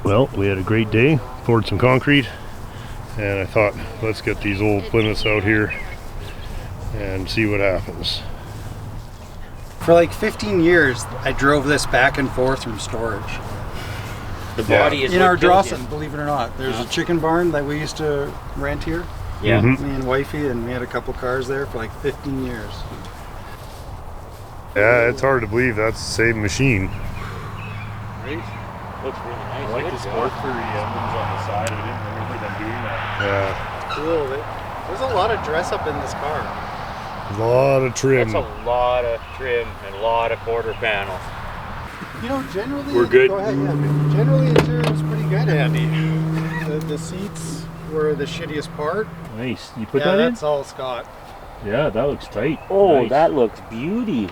Well, we had a great day, poured some concrete, and I thought, let's get these old Plymouths out here and see what happens. For like 15 years, I drove this back and forth from storage. The body is in our killed Drawson, you. believe it or not. There's a chicken barn that we used to rent here. Yeah. Mhm. Me and wifey, and we had a couple cars there for like 15 years. Yeah, it's hard to believe that's the same machine. Right? Looks really nice. I like the Sport Fury emblems on the side. I didn't remember them doing that. Yeah, Cool. There's a lot of dress up in this car. a lot of trim. That's a lot of trim and a lot of quarter panel. You know, generally, We're good? Go ahead, yeah. Generally, interior is pretty good, Andy. The seats were the shittiest part. Nice. You put Yeah, that in? that's all Scott. Yeah, that looks tight. Oh, Nice. that looks beauty.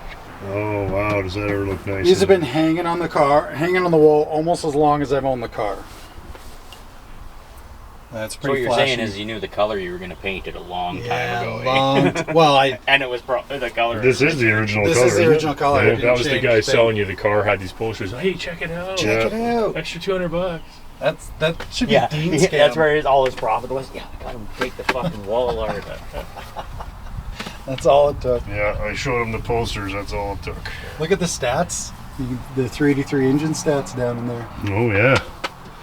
Oh wow, does that ever look nice? These have been hanging on the car, hanging on the wall almost as long as I've owned the car. That's So what pretty you're flashy. saying is you knew the color you were going to paint it a long time ago. Well, And it was the color. This is the original this color. is the isn't it? original color. Yeah. It That was the didn't guy change a thing. selling you the car, had these posters. Hey, check it out. Check it out. Extra $200. That should be Yeah, Dean's scam. that's where all his profit was. Yeah, I got him to take the fucking wall art. That's all it took. Yeah, I showed him the posters. That's all it took. Look at the stats. The 383 engine stats down in there. Oh yeah.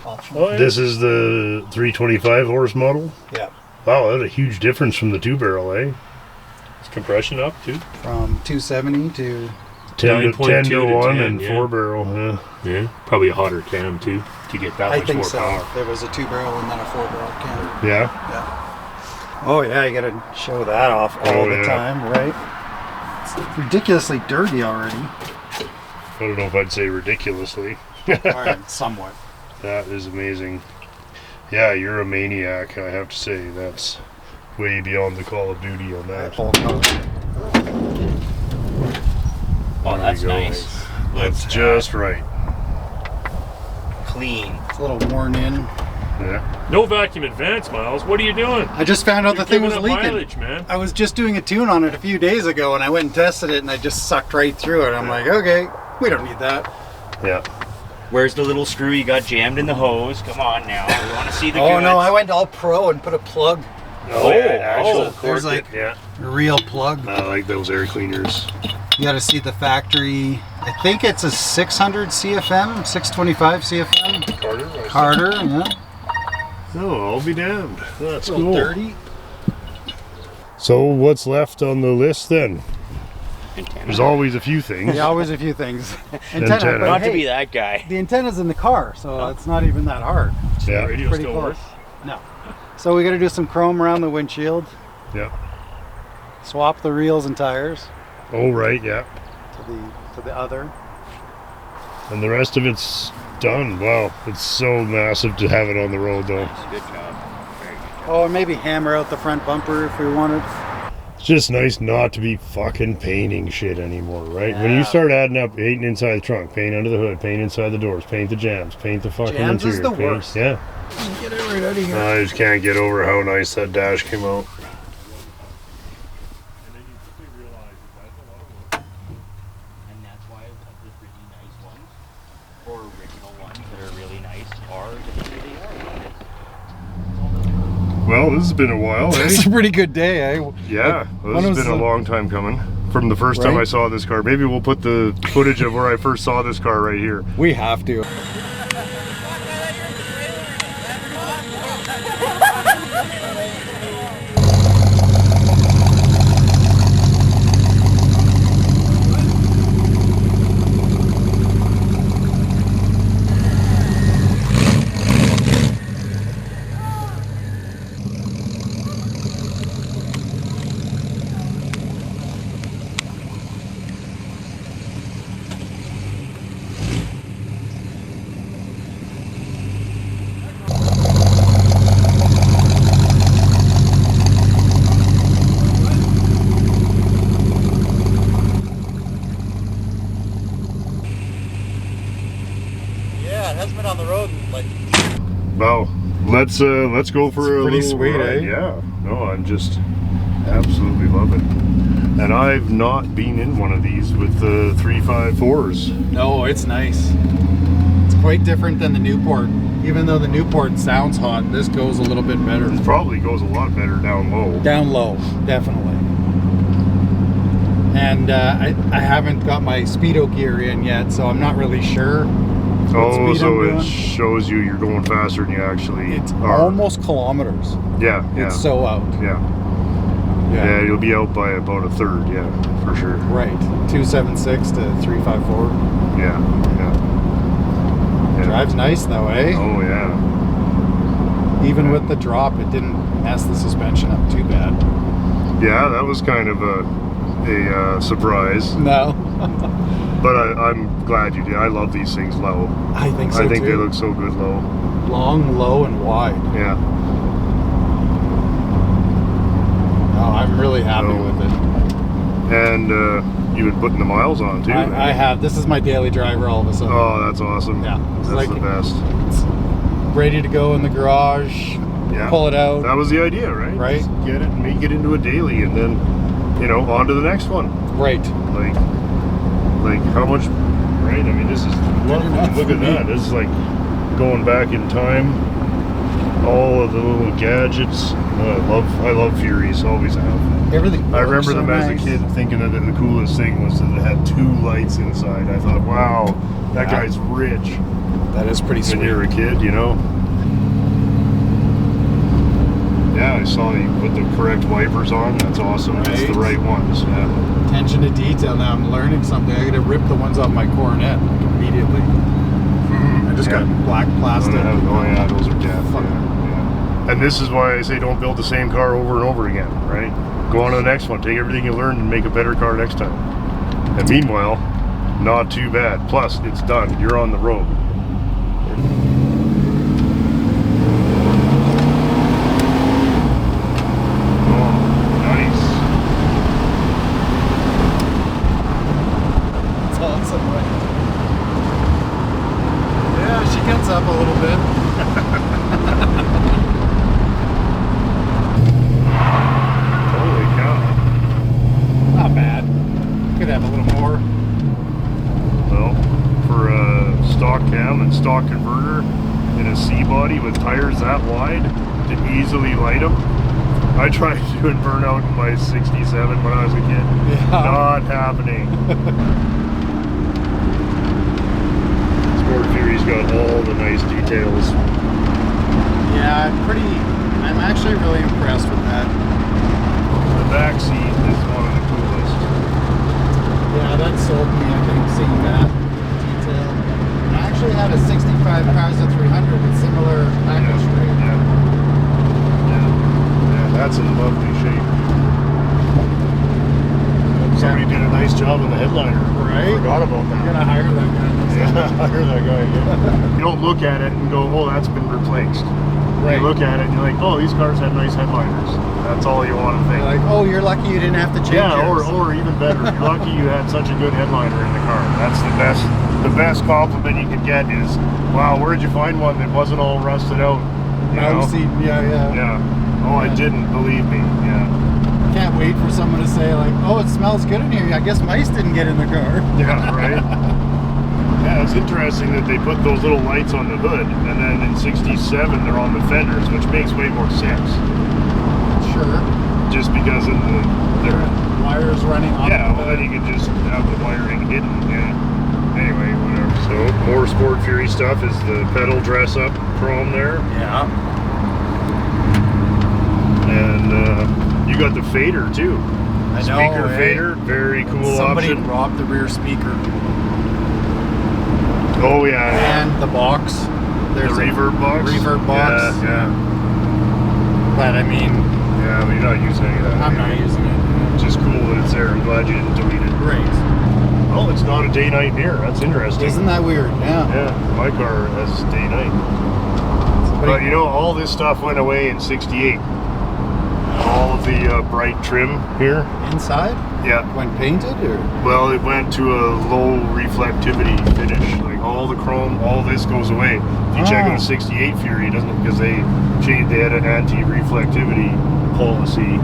Oh, yeah. This is the 325 horse model. Yeah. Wow, that's a huge difference from the 2-barrel, eh? Is compression up too? From 270 to 10 to 9.2 to 1 10, and yeah. 4-barrel. Yeah. Yeah. Probably a hotter cam too to get that I much think more so. power. There was a 2-barrel and then a 4-barrel cam. Yeah. Yeah. Oh yeah, you gotta show that off all Oh, the yeah. time, right? It's ridiculously dirty already. I don't know if I'd say ridiculously. Alright, somewhat. That is amazing. Yeah, you're a maniac, I have to say. That's way beyond the Call of Duty on that. Full color. Oh, that's you go. nice. That's just right. Clean. It's a little worn in. Yeah. No vacuum advance, Miles. What are you doing? I just found out You're the thing giving was up leaking. mileage, man. I was just doing a tune on it a few days ago and I went and tested it and I just sucked right through it. I'm like, okay, we don't need that. Yeah. Where's the little screw you got jammed in the hose? Come on now. We want to see the Oh goods. no, I went all pro and put a plug. Oh, yeah, actual there's cork like- it. Yeah. A real plug. I like those air cleaners. You got to see the factory. I think it's a 600 CFM, 625 CFM. Carter? Carter, yeah. Oh, I'll be damned. That's It's a little cool. dirty. So what's left on the list then? Antenna. There's always a few things. Yeah, always a few things. Antenna. but Not to hey, be that guy. the antenna's in the car, so it's not even that hard. Yeah. Radio Pretty still close. works? No. So we got to do some chrome around the windshield. Yeah. Swap the reels and tires Oh, right, yeah. to the other. And the rest of it's done. Wow, it's so massive to have it on the road though. Nice. Good job. Very good. Oh, and maybe hammer out the front bumper if we wanted. It's just nice not to be fucking painting shit anymore, right? When you Yeah. start adding up painting inside the trunk, paint under the hood, paint inside the doors, paint the jams, paint the fucking Jams is interior. the paint- worst. Yeah. Get it right out of here. I just can't get over how nice that dash came out. And that's why the really nice ones, or original ones that are really nice, are the way they are. Well, this has been a while, It's eh? a pretty good day, eh? Yeah, when this has was been a the- long time coming. From the first time Right? I saw this car. Maybe we'll put the footage of where I first saw this car right here. We have to. Yeah, it hasn't been on the road in like Well, let's go for a pretty little sweet, ride. eh? Yeah. No, I'm just absolutely love it. And I've not been in one of these with the 354s. No, it's nice. It's quite different than the Newport. Even though the Newport sounds hot, this goes a little bit better. This probably goes a lot better down low. Down low, definitely. And I haven't got my speedo gear in yet, so I'm not really sure. Oh, speed so I'm it doing? shows you you're going faster than you actually It's are. almost kilometers. Yeah, yeah. It's so out. yeah. Yeah, you'll be out by about a third, yeah, for sure. Right. 276 to 354. Yeah, yeah. Yeah. Drives nice though, eh? Oh, yeah. Even with the drop, it didn't mess the suspension up too bad. Yeah, that was kind of a surprise. No. But I'm glad you did. I love these things low. I think so I think too. they look so good low. Long, low, and wide. Yeah. Oh, I'm really happy with it. And you've been putting the miles on too. I have. This is my daily driver all of a sudden. Oh, that's awesome. Yeah. It's That's like, the best. it's ready to go in the garage. Yeah. Pull it out. That was the idea, right? Right. Just get it, make it into a daily, and then, you know, on to the next one. Right. Like how much, right? I mean, this is, look at that. This is like going back in time. All of the little gadgets. I love Furies, always have. Everything. I remember so them nice. as a kid thinking that the coolest thing was that it had 2 lights inside. I thought, wow, that Yeah. guy's rich. That is pretty When sweet. you were a kid, you know? Yeah, I saw you put the correct wipers on. That's awesome. It's the right ones. Yeah. Attention to detail. Now I'm learning something. I gotta rip the ones off my Coronet immediately. I just got black plastic. Oh yeah, those are death. Fuck. Yeah. And this is why I say don't build the same car over and over again, right? Go on to the next one. Take everything you learned and make a better car next time. And meanwhile, not too bad. Plus, it's done. You're on the road. Yeah, she gets up a little bit. Holy cow. Not bad. Could have a little more. Well, for a stock cam and stock converter in a C body with tires that wide to easily light them, I tried doing burnout in my 67 when I was a kid. Yeah. Not happening. Sport Fury's got all the nice details. Yeah, I'm actually really impressed with that. The back seat is one of the coolest. Yeah, that sold me, I think, seeing that detail. I actually had a 65 Chrysler 300 with similar package rate. Yeah, that's in lovely shape. Somebody did a nice job on the headliner. Right? Forgot about that. I'm gonna hire that guy. Yeah, hire that guy. Yeah. You don't look at it and go, oh, that's been replaced. Right. You look at it and you're like, oh, these cars have nice headliners. That's all you want to think. You're like, oh, you're lucky you didn't have to change Yeah, yours. or even better, you're lucky you had such a good headliner in the car. That's the best. The best compliment you can get is, wow, where'd you find one that wasn't all rusted out? You know? Mousy, yeah. Yeah. Oh, I didn't, believe me. Yeah. Can't wait for someone to say like, oh, it smells good in here. I guess mice didn't get in the car. Yeah, right? Yeah, it's interesting that they put those little lights on the hood, and then in 67 they're on the fenders, which makes way more sense. Sure. Just because of they're Wires running on yeah, the well then you can just have the wiring hidden. Yeah. Anyway, whatever. So more Sport Fury stuff is the pedal dress up chrome there, Yeah. and you got the fader too. I know, Speaker eh? fader, very cool Somebody option. robbed the rear speaker. Oh yeah, And the box. the reverb box. Reverb box. Yeah. But I mean, Yeah, but you're not using any of that. I'm not using it. It's just cool that it's there. I'm glad you didn't delete it. Great. Oh, it's not a day-night mirror. That's interesting. Isn't that weird? Yeah. Yeah, my car has day-night. But you know, all this stuff went away in '68. All of the bright trim here. Inside? Yeah. When painted or? Well, it went to a low reflectivity finish. Like all the chrome, all this goes away. If you check out the '68 Fury, it doesn't, because they had an anti-reflectivity policy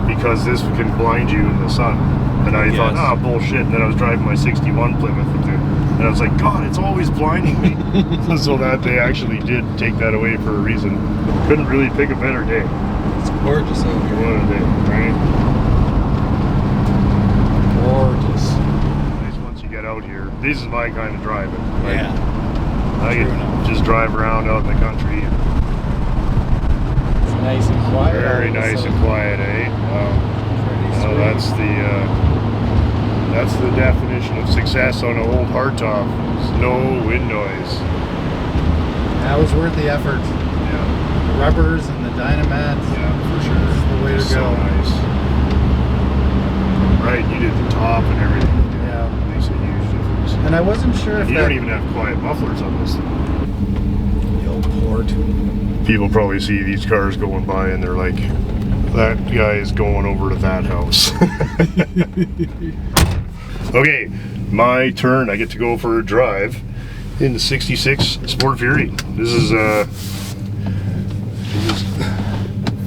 because this can blind you in the sun. And I thought, oh, bullshit. And then I was driving my '61 Plymouth and I was like, God, it's always blinding me. So that they actually did take that away for a reason. Couldn't really pick a better day. It's gorgeous out here. What a day, right? Gorgeous. Nice once you get out here. This is my kind of driving. Like, Yeah. I True can enough. just drive around out in the country. It's nice and quiet. Very nice and quiet, eh? Wow. Well, that's the definition of success on an old hardtop. It's no wind noise. That was worth the effort. Yeah, The rubbers and the dynamats. yeah, for sure. It's the way to So go. nice. Right, you did the top and everything. Yeah. Makes a huge difference. And I wasn't sure if You that... don't even have quiet mufflers on this thing. The old port. People probably see these cars going by and they're like, that guy is going over to that house. Okay, my turn. I get to go for a drive in the 66 Sport Fury. This is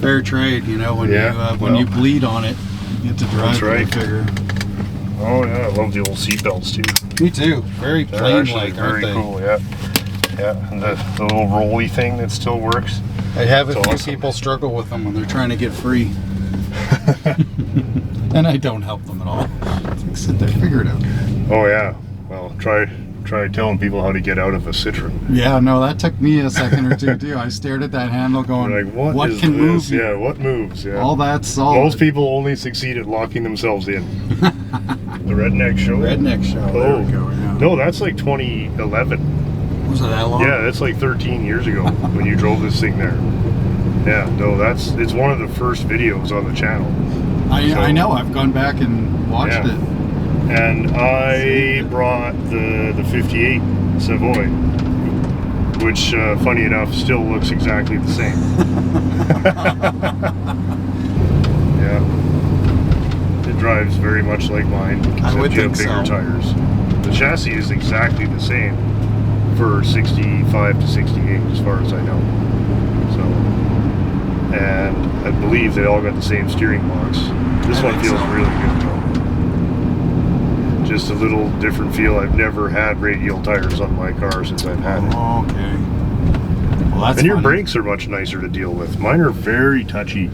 Fair trade, you know, when Yeah, when you bleed on it, you get to drive. That's right. I figure. oh yeah, I love the old seat belts too. Me too. Very They're plain actually like, aren't very they? cool. Yeah, yeah. And the little rolly thing that still works. I have a It's few awesome. people struggle with them when they're trying to get free. And I don't help them at all. Like, sit there, figure it out. Oh yeah. Well, try telling people how to get out of a Citroen. Yeah, no, that took me a second or two too. I stared at that handle going, You're like, what is can this? move you? Yeah, what moves? Yeah. All that solid. Most people only succeed at locking themselves in. The Redneck Show. Redneck Show. There Oh. we go, yeah. No, that's like 2011. Was it that long? Yeah, that's like 13 years ago when you drove this thing there. Yeah, no, it's one of the first videos on the channel. I know, I've gone back and watched Yeah. it. And I brought the 58 Savoy, which, funny enough, still looks exactly the same. Yeah. It drives very much like mine, except would you have think bigger so. tires. The chassis is exactly the same for 65 to 68, as far as I know. So, and I believe they all got the same steering box. This I one think feels so. really good though. Just a little different feel. I've never had radial tires on my car since I've had it. Oh, okay. Well, that's And your funny. brakes are much nicer to deal with. Mine are very touchy.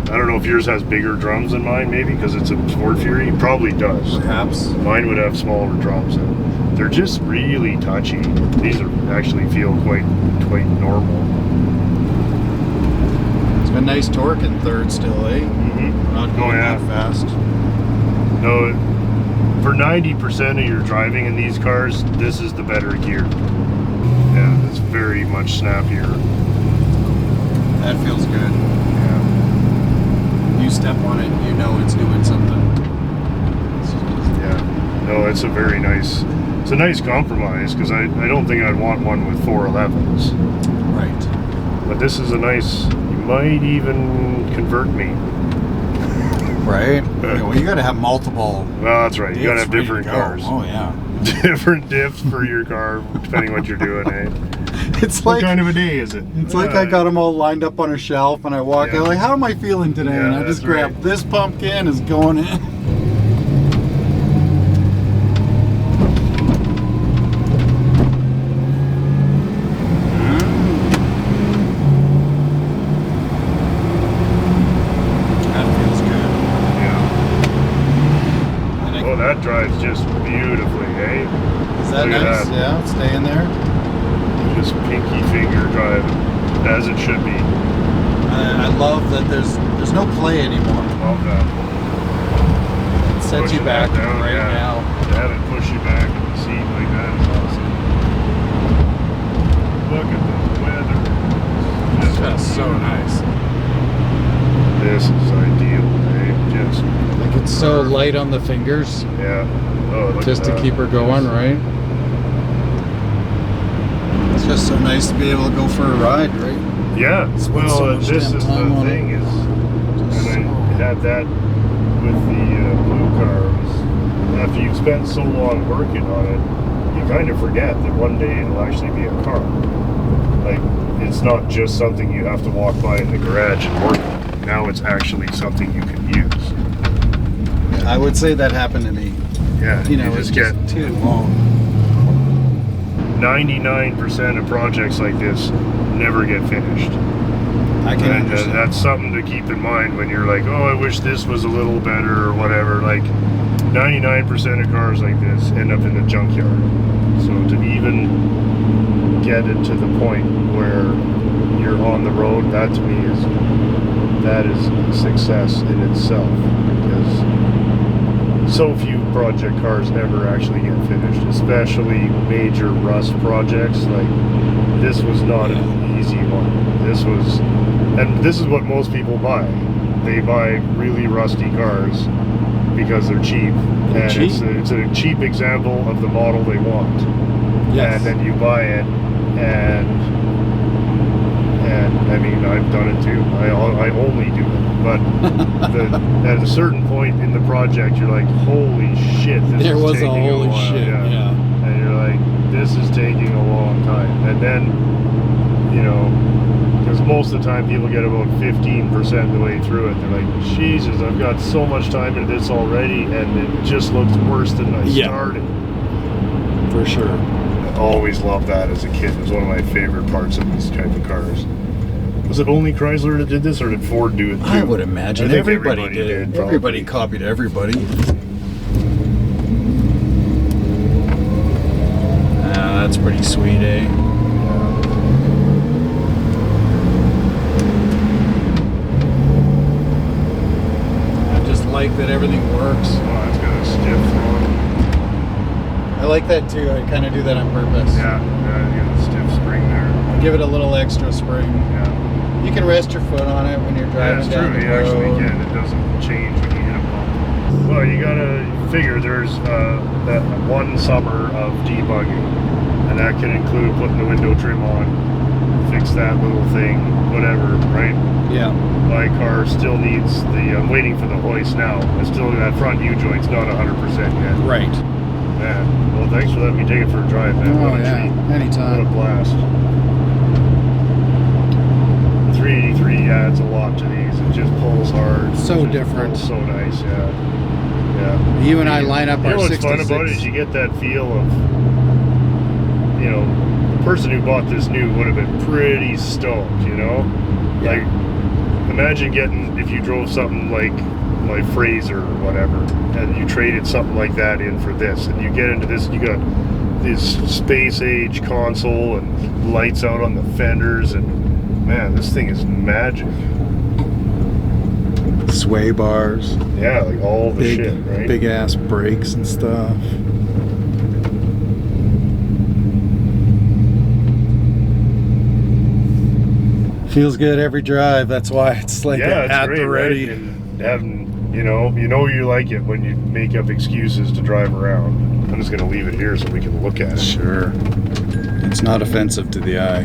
I don't know if yours has bigger drums than mine, maybe because it's a Sport Fury. Probably does. Perhaps. Mine would have smaller drums. And they're just really touchy. These are actually feel quite normal. It's been nice torque in third still, eh? Mm-hmm. Not going that fast. No, for 90% of your driving in these cars, this is the better gear. Yeah, it's very much snappier. That feels good. Yeah. You step on it, you know it's doing something. Yeah. No, it's a very nice. It's a nice compromise because I don't think I'd want one with 411s. Right. But this is a nice. You might even convert me. Right? Yeah, well, you got to have multiple. Well, that's right. You gotta have diffs ready different to go. cars. Oh yeah. Different diffs for your car, depending what you're doing. Eh? It's What like kind of a day is it? it's like I got them all lined up on a shelf, and I walk Yeah. out like, how am I feeling today? Yeah, And I just that's grab right. this pumpkin is going in. That feels good. Yeah. And I- Oh, that drives just beautifully, eh? Is that Look at nice? that. Yeah, stay in there. Just pinky finger driving, as it should be. I love that there's no play anymore. Love that. It sets you Pushing back that down, right yeah. now. To have it push you back in the seat like that is awesome. Look at the weather. Just That's so nice. This is ideal, eh? Just, Like it's so light on the fingers, yeah. Oh, look just at to that. keep her going, right? It's just so nice to be able to go for a ride, right? Yeah, Spend so well, much this damn is time the on thing it. is, and I had that with the blue car, was after you've spent so long working on it, you kind of forget that one day it'll actually be a car. Like, it's not just something you have to walk by in the garage and work on. Now it's actually something you can use. I would say that happened to me. Yeah, You know, just it's get just too long. 99% of projects like this never get finished. I can And understand. that's something to keep in mind when you're like, oh, I wish this was a little better or whatever. Like, 99% of cars like this end up in the junkyard. So to even get it to the point where you're on the road, that to me is success in itself, because so few project cars ever actually get finished, especially major rust projects. Like, this was not an easy one. This is what most people buy. They buy really rusty cars because they're cheap. And cheap. It's a cheap example of the model they want. Yes. And then you buy it, and I mean, I've done it too. I only do it. But at a certain point in the project, you're like, holy shit, this There is was a taking holy while. shit, yeah. And you're like, this is taking a long time. And then, you know, because most of the time people get about 15% of the way through it. They're like, Jesus, I've got so much time into this already, and it just looks worse than I started. For sure. I always loved that as a kid. It was one of my favorite parts of these type of cars. Was it only Chrysler that did this, or did Ford do it too? I would imagine I think everybody did it. probably. Everybody copied everybody. That's pretty sweet, eh? I just like that everything works. Oh, it's got a stiff throttle. I like that too. I kind of do that on purpose. Yeah, you got a stiff spring there. Give it a little extra spring. Yeah. You can rest your foot on it when you're driving Yeah, down it's the true. You road. actually can. It doesn't change when you hit a bump. Well, you gotta figure there's that one summer of debugging, and that can include putting the window trim on, fix that little thing, whatever, right? Yeah. My car still needs I'm waiting for the hoist now. I still, that front U-joint's not 100% yet. Right. Man, well, thanks for letting me take it for a drive, man. Oh, What a yeah. treat. Anytime. What a blast. 383 adds a lot to these. It just pulls hard. So It just different. pulls so nice, yeah. Yeah. You and I line up You know our what's 66. fun about it is you get that feel of, you know, the person who bought this new would have been pretty stoked, you know? Yeah. Like, imagine getting, if you drove something like my Fraser or whatever, and you traded something like that in for this, and you get into this, you got this space age console and lights out on the fenders, and man, this thing is magic. Sway bars. Yeah, like all the Big, shit, right? big ass brakes and stuff. Feels good every drive. That's why it's like Yeah, at it's the great, ready. right? And having, you know you like it when you make up excuses to drive around. I'm just gonna leave it here so we can look at it. Sure. It's not offensive to the eye.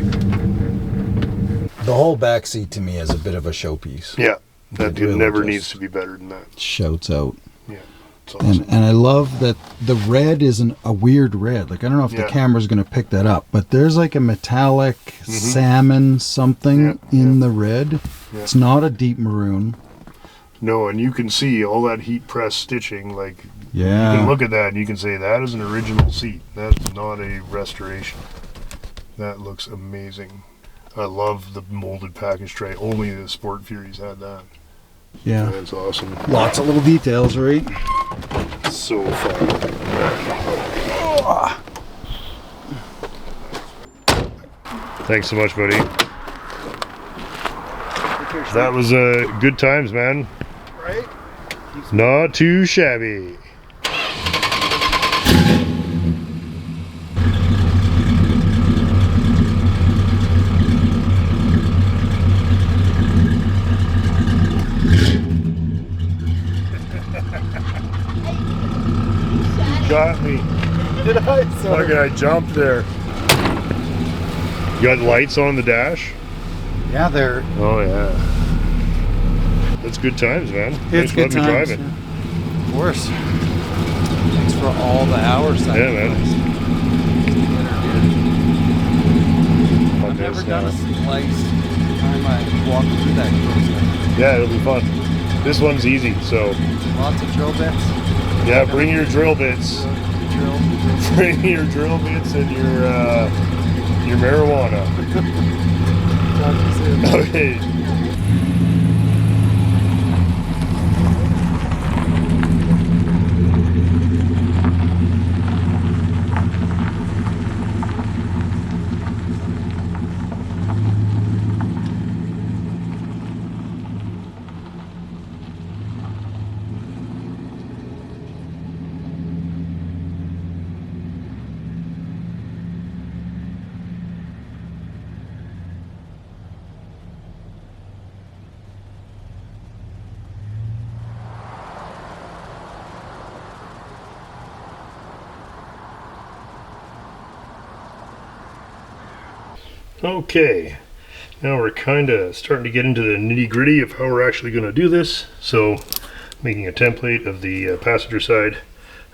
The whole back seat to me is a bit of a showpiece. Yeah, that It really never just needs to be better than that. Shouts out. Yeah, it's awesome. And I love that the red isn't a weird red. Like, I don't know if the Yeah. camera's going to pick that up, but there's like a metallic salmon something in the red. Yeah. It's not a deep maroon. No, and you can see all that heat press stitching. Like, you Yeah. can look at that and you can say that is an original seat. That's not a restoration. That looks amazing. I love the molded package tray. Only the Sport Furies had that. Yeah. That's awesome. Lots of little details, right? So fun. Thanks so much, buddy. That was good times, man. Right? Not too shabby. Got me. Did I? Fucking, I jumped there. You got lights on the dash? Yeah, they're... Oh yeah. That's good times, man. It's Thanks for good letting me times. drive it. Yeah. Of course. Thanks for all the hours. Yeah, man. I've never done a Splice. Time I walk through that process. Yeah, it'll be fun. This one's easy, so Lots of drill bits. yeah, bring your drill bits. Drill. Bring your drill bits and your marijuana. Talk to you soon. Okay. Okay, now we're kind of starting to get into the nitty-gritty of how we're actually going to do this. So, making a template of the passenger side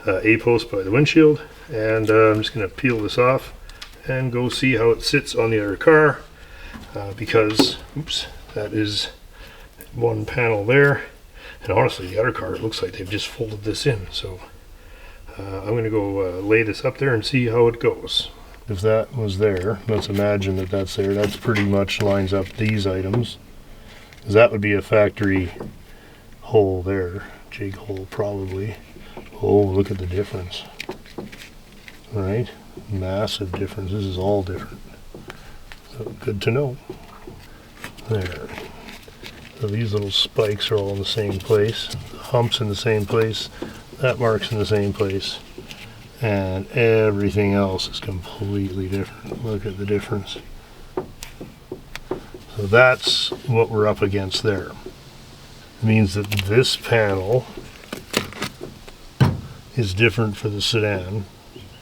A-post by the windshield, and I'm just going to peel this off and go see how it sits on the other car, because, oops, that is one panel there, and honestly the other car, it looks like they've just folded this in, so I'm going to go lay this up there and see how it goes. If that was there, let's imagine that that's there. That's pretty much lines up these items. That would be a factory hole there. Jig hole probably. Oh, look at the difference. Right? Massive difference. This is all different. So good to know. There. So these little spikes are all in the same place. The hump's in the same place. That mark's in the same place. And everything else is completely different. Look at the difference. So that's what we're up against there. It means that this panel is different for the sedan.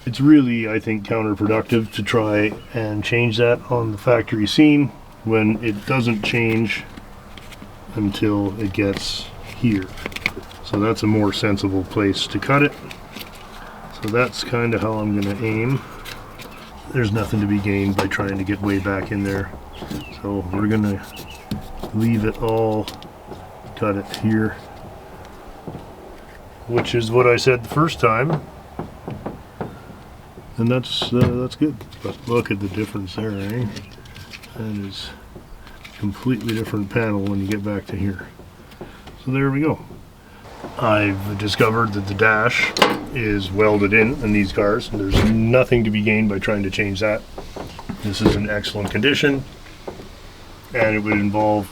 It's really, I think, counterproductive to try and change that on the factory seam when it doesn't change until it gets here. So that's a more sensible place to cut it. So that's kind of how I'm going to aim. There's nothing to be gained by trying to get way back in there. So we're going to leave it all cut it here, which is what I said the first time. And that's good. But look at the difference there, eh? That is a completely different panel when you get back to here. So there we go. I've discovered that the dash is welded in these cars, and there's nothing to be gained by trying to change that. This is in excellent condition, and it would involve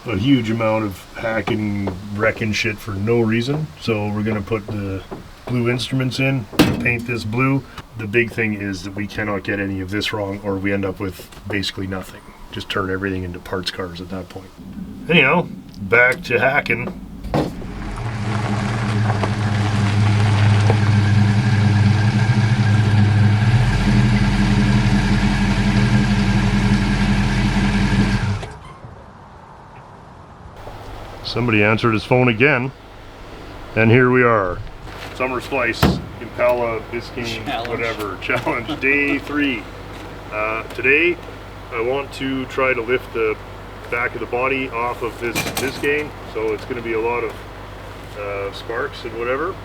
a huge amount of hacking, wrecking shit for no reason. So we're going to put the blue instruments in, paint this blue. The big thing is that we cannot get any of this wrong, or we end up with basically nothing. Just turn everything into parts cars at that point. Anyhow, back to hacking. Somebody answered his phone again, and here we are. Summer Splice, Impala, Biscayne, whatever, challenge, day 3. Today, I want to try to lift the back of the body off of this Biscayne, so it's going to be a lot of sparks and whatever.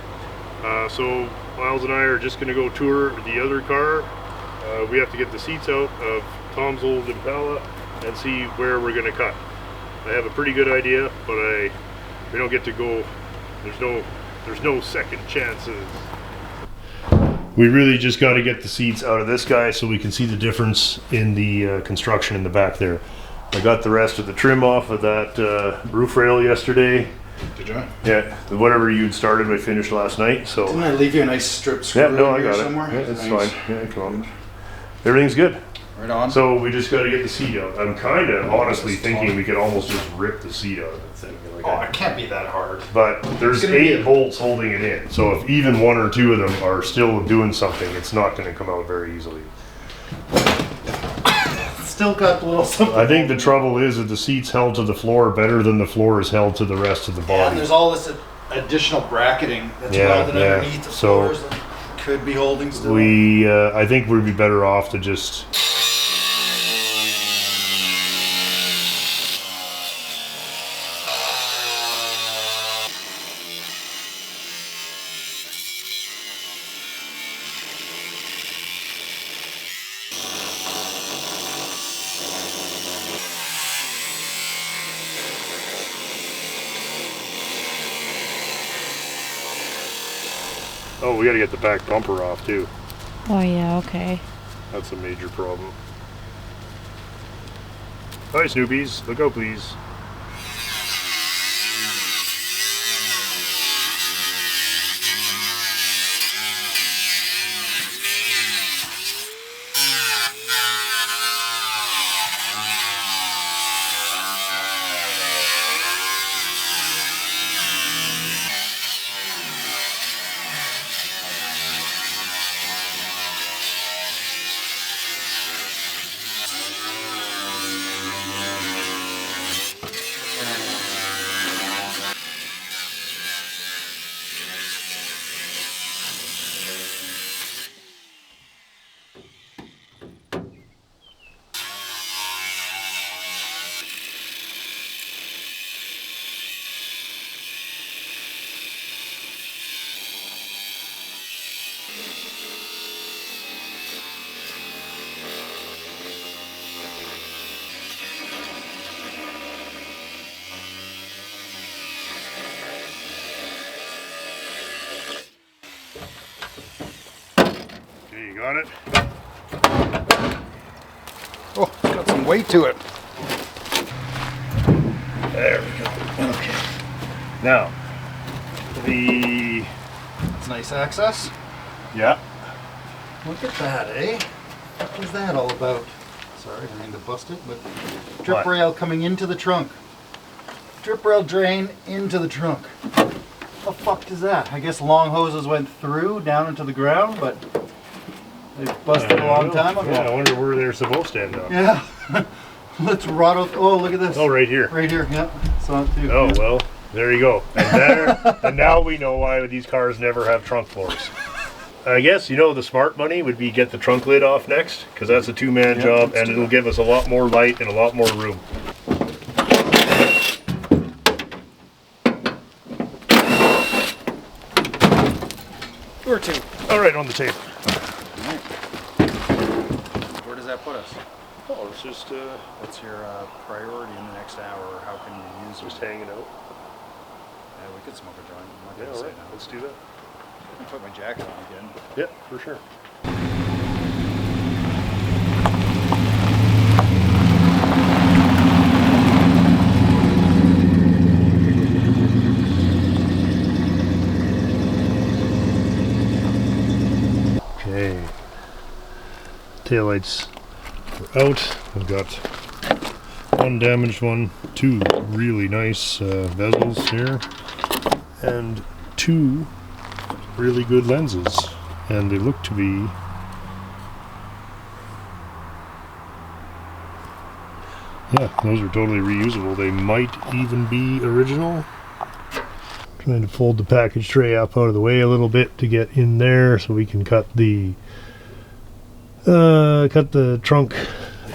So Myles and I are just going to go tour the other car. We have to get the seats out of Tom's old Impala and see where we're going to cut. I have a pretty good idea, but we don't get to go. There's no second chances. We really just got to get the seats out of this guy so we can see the difference in the construction in the back there. I got the rest of the trim off of that roof rail yesterday. Did you? Yeah, whatever you'd started, I finished last night. So didn't I leave you a nice strip screw? Yeah, no, I got it. Somewhere? Yeah, it's nice. fine. Yeah, come on. Everything's good. Right on. So we just got to get the seat out. I'm kind of honestly thinking we could almost just rip the seat out of the thing. Like, it can't be that hard. But there's 8 bolts holding it in. So if even 1 or 2 of them are still doing something, it's not going to come out very easily. Still got a little something. I think the trouble is that the seat's held to the floor better than the floor is held to the rest of the body. Yeah, and there's all this additional bracketing that's welded underneath the floors that could be holding still. I think we'd be better off to just... Oh, we gotta get the back bumper off too. Oh yeah, okay. That's a major problem. Hi Snoopies, look out please. got it. Oh, it's got some weight to it. There we go. Okay. Now, It's nice access. yeah. Look at that, eh? What is that all about? Sorry, I mean to bust it, but drip What? rail coming into the trunk. Drip rail drain into the trunk. What the fuck is that? I guess long hoses went through down into the ground, but they busted a long time ago. Yeah, I wonder where they're supposed to end up. Yeah. Let's rot out. Oh, look at this. Oh, right here. Right here, yeah. Saw it too. Oh, Yeah. well, there you go. And now we know why these cars never have trunk floors. I guess, you know, the smart money would be get the trunk lid off next, because that's a two-man job, and it'll give us a lot more light and a lot more room. Or two. All right, on the table. Where does that put us? Oh, it's just What's your priority in the next hour? How can you use just it? hanging out. Yeah, we could smoke a joint. I'm not Yeah, gonna all say right, no. let's do that. I put my jacket on again. Yeah, for sure. Okay. Taillights are out. I've got one damaged one, two really nice bezels here, and two really good lenses, and they look to be those are totally reusable. They might even be original. Trying to fold the package tray up out of the way a little bit to get in there so we can cut the trunk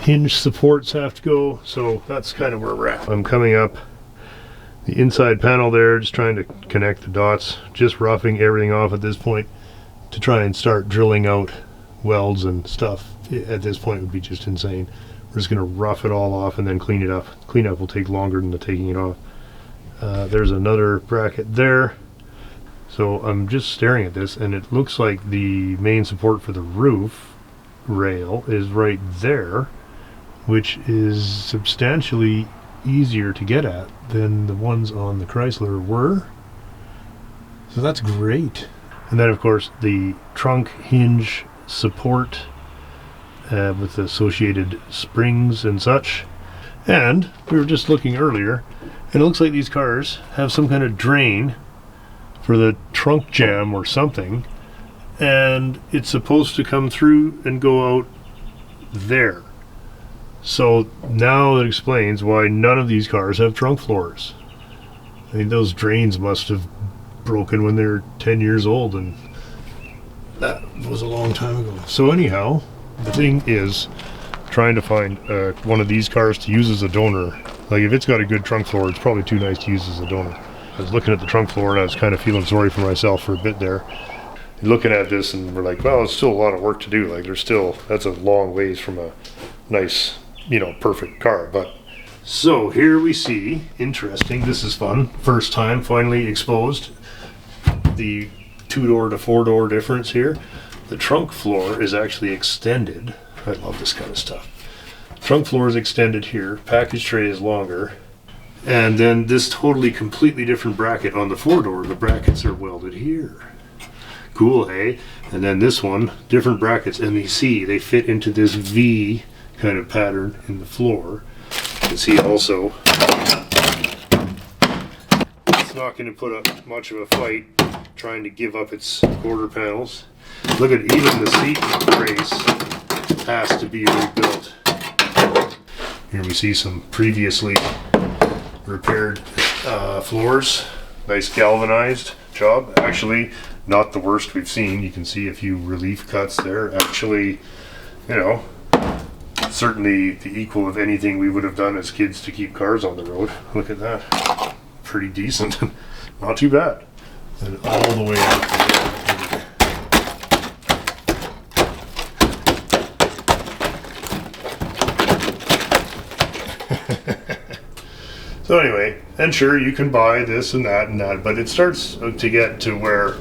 hinge supports have to go, so that's kind of where we're at. I'm coming up the inside panel there, just trying to connect the dots, just roughing everything off at this point to try and start drilling out welds and stuff. At this point would be just insane. We're just going to rough it all off and then clean it up. Cleanup will take longer than the taking it off. There's another bracket there. So I'm just staring at this, and it looks like the main support for the roof rail is right there, which is substantially easier to get at than the ones on the Chrysler were. So that's great. And then of course the trunk hinge support with the associated springs and such. And we were just looking earlier, and it looks like these cars have some kind of drain for the trunk jam or something, and it's supposed to come through and go out there. So now that explains why none of these cars have trunk floors. I mean, those drains must have broken when they were 10 years old, and that was a long time ago. So anyhow, the thing is trying to find one of these cars to use as a donor. Like, if it's got a good trunk floor, it's probably too nice to use as a donor. I was looking at the trunk floor and I was kind of feeling sorry for myself for a bit there. Looking at this, and we're like, well, it's still a lot of work to do. Like, that's a long ways from a nice, perfect car. But so here we see, interesting, this is fun. First time finally exposed the 2-door to 4-door difference here. The trunk floor is actually extended. I love this kind of stuff. Trunk floor is extended here. Package tray is longer. And then this totally completely different bracket on the 4-door. The brackets are welded here. Cool, eh? And then this one, different brackets, and you see they fit into this V kind of pattern in the floor. You can see also it's not going to put up much of a fight trying to give up its quarter panels. Look at, even the seat brace has to be rebuilt. Here we see some previously repaired floors. Nice galvanized job. Actually, not the worst we've seen. You can see a few relief cuts there. Actually, certainly the equal of anything we would have done as kids to keep cars on the road. Look at that. Pretty decent. Not too bad. And all the way out. So anyway, and sure, you can buy this and that, but it starts to get to where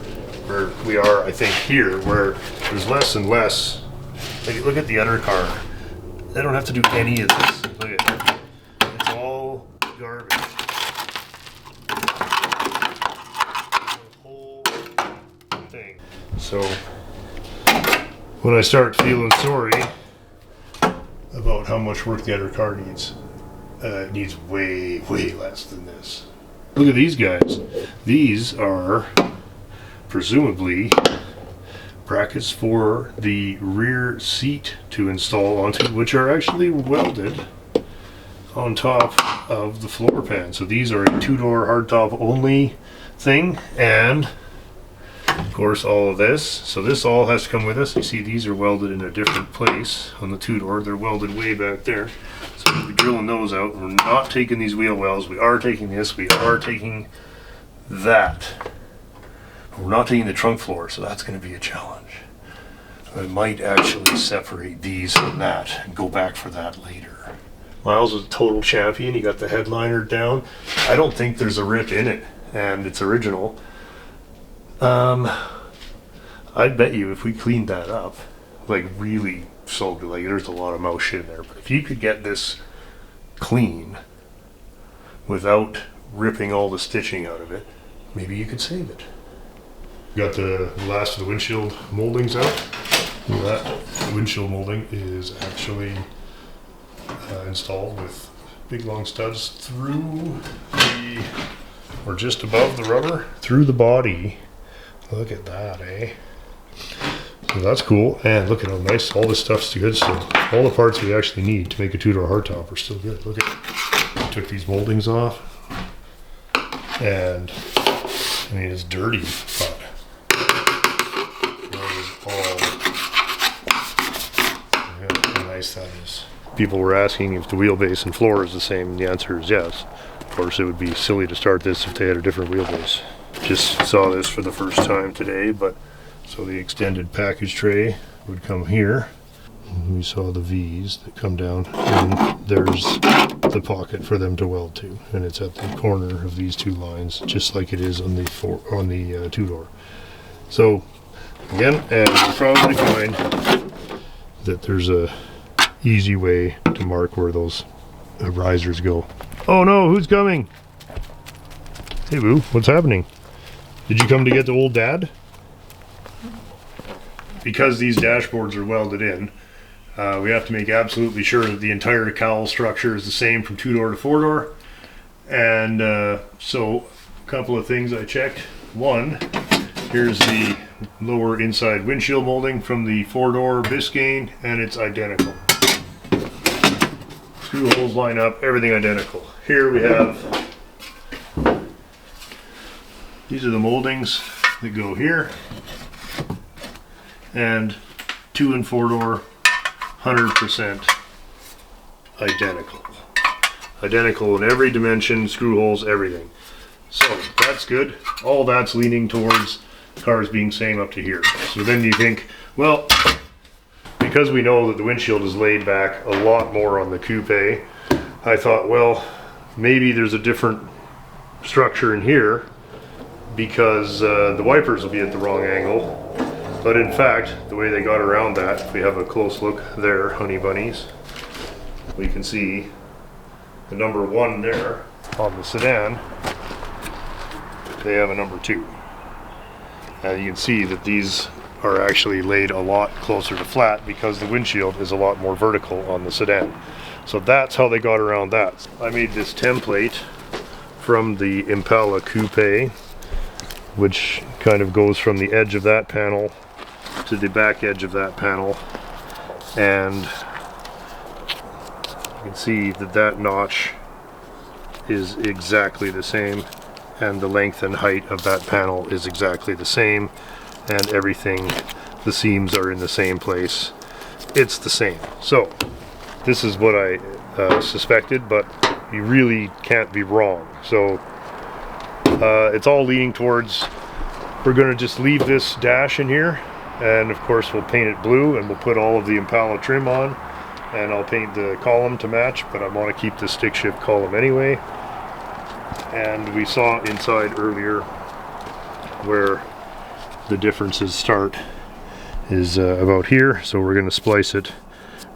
where we are, I think, here, where there's less and less. Like, look at the other car. They don't have to do any of this. Look at it. It's all garbage. The whole thing. So, when I start feeling sorry about how much work the other car needs, it needs way, way less than this. Look at these guys. These are presumably brackets for the rear seat to install onto, which are actually welded on top of the floor pan. So these are a two-door hardtop only thing, and of course all of this. So this all has to come with us. You see these are welded in a different place on the two-door. They're welded way back there. So we'll be drilling those out. We're not taking these wheel wells. We are taking this. We are taking that. We're not taking the trunk floor, so that's going to be a challenge. I might actually separate these from that and go back for that later. Myles is a total champion. He got the headliner down. I don't think there's a rip in it, and it's original. I'd bet you if we cleaned that up, like really soaked, like there's a lot of mouse shit in there, but if you could get this clean without ripping all the stitching out of it, maybe you could save it. Got the last of the windshield moldings out. That windshield molding is actually installed with big long studs through the, or just above the rubber, through the body. Look at that, eh? So that's cool. And look at how nice all this stuff's good still. All the parts we actually need to make a two-door hardtop are still good. Look at, took these moldings off, and I mean it's dirty, but that is all. Look how nice that is. People were asking if the wheelbase and floor is the same, and the answer is yes. Of course, it would be silly to start this if they had a different wheelbase. Just saw this for the first time today, but so the extended package tray would come here. We saw the V's that come down, and there's the pocket for them to weld to, and it's at the corner of these two lines, just like it is on the two-door. So again, and you'll probably find that there's a easy way to mark where those risers go. Oh no, who's coming? Hey boo, what's happening? Did you come to get the old dad? Because these dashboards are welded in, we have to make absolutely sure that the entire cowl structure is the same from two-door to four-door. And so a couple of things I checked. One, here's the lower inside windshield molding from the four-door Biscayne, and it's identical. Screw holes line up, everything identical. Here we have, these are the moldings that go here, and two and four door 100% identical. Identical in every dimension, screw holes, everything. So that's good. All that's leaning towards cars being same up to here. So then you think, well, because we know that the windshield is laid back a lot more on the coupe, I thought, well, maybe there's a different structure in here because the wipers will be at the wrong angle. But in fact, the way they got around that, if we have a close look there, honey bunnies, we can see the number 1 there on the sedan. They have a number 2. And you can see that these are actually laid a lot closer to flat because the windshield is a lot more vertical on the sedan. So that's how they got around that. I made this template from the Impala Coupe, which kind of goes from the edge of that panel to the back edge of that panel, and you can see that that notch is exactly the same, and the length and height of that panel is exactly the same, and everything, the seams are in the same place. It's the same. So this is what I suspected, but you really can't be wrong. So it's all leaning towards, we're going to just leave this dash in here, and of course we'll paint it blue, and we'll put all of the Impala trim on, and I'll paint the column to match, but I want to keep the stick shift column anyway. And we saw inside earlier where the differences start is about here. So we're going to splice it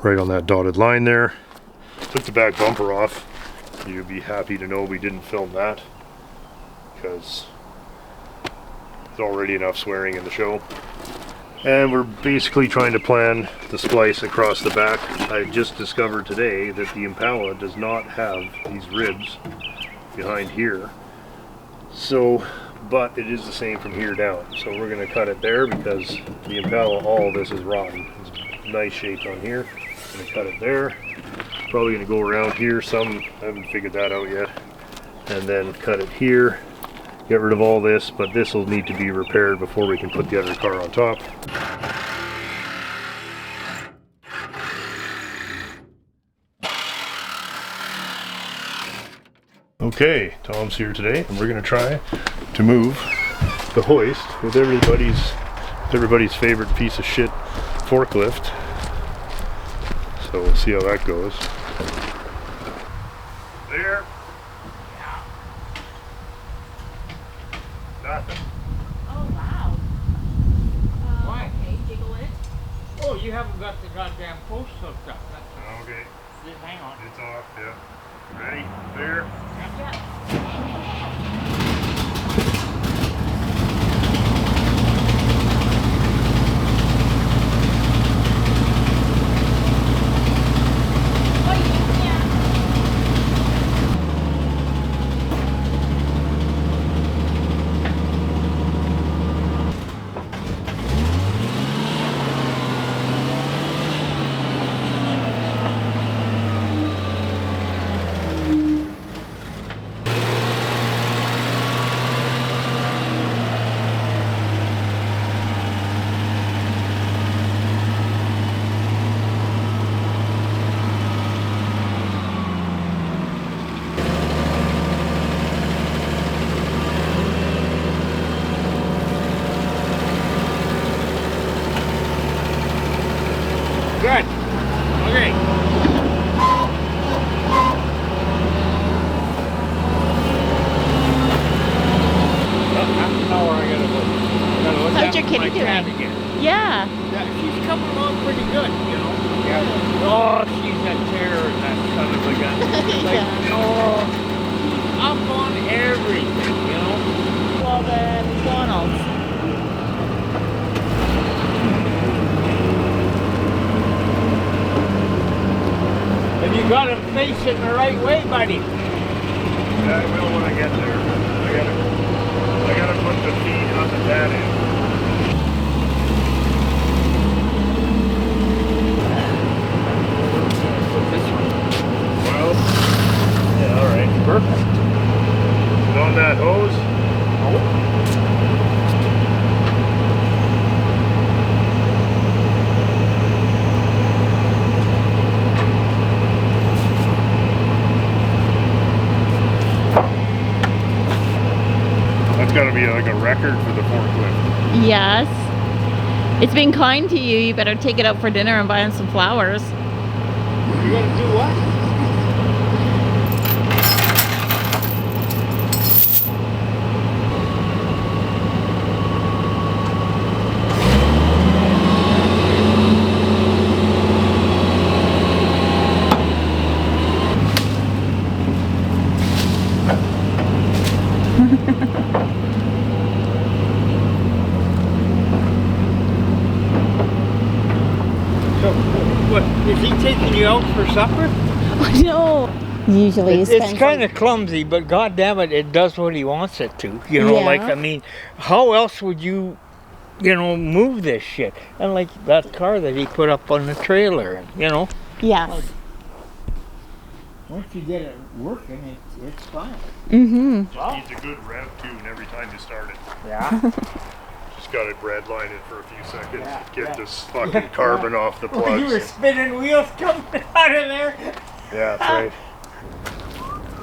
right on that dotted line there. Took the back bumper off. You'd be happy to know we didn't film that because there's already enough swearing in the show. And we're basically trying to plan the splice across the back. I just discovered today that the Impala does not have these ribs behind here. So, but it is the same from here down. So we're going to cut it there because the Impala, all this is rotten. It's nice shape on here. Going to cut it there. Probably going to go around here some. I haven't figured that out yet. And then cut it here. Get rid of all this, but this will need to be repaired before we can put the other car on top. Okay, Tom's here today, and we're going to try to move the hoist with everybody's favorite piece of shit forklift. So we'll see how that goes. There. Nothing. Oh, wow. Why? Okay, jiggle it. Oh, you haven't got the goddamn post hooked up. That's all. Okay, Just hang on. it's off, yeah. Ready? There. Yeah. Good. Okay. Half an hour I gotta look How's your after kitty my cat doing? again. Yeah. Yeah, she's coming along pretty good, you know. Yeah. Oh, she's a terror, that son of a gun. Like, Yeah. oh, she's up on everything, you know. Well, then, McDonald's. Have you got him facing the right way, buddy? Yeah, I will when I get there. I gotta put the feet on the dad in. Put this one. Well, yeah, alright. Perfect. And on that hose, that's gotta be like a record for the forklift. Yes. It's been kind to you. You better take it out for dinner and buy him some flowers. You're gonna do what? So, what, is he taking you out for supper? No. Usually It's kind of clumsy, but goddamn it, it does what he wants it to. You know, Yeah. like, I mean, how else would you, you know, move this shit? And like that car that he put up on the trailer, you know. Yes. Once you get it working, it's fine. Mm-hmm. Needs a good rev tune every time you start it. Yeah. Just gotta breadline it for a few seconds. Yeah, Get yeah. this fucking carbon off the Well, you were plugs. spinning wheels coming out of there. Yeah, that's right.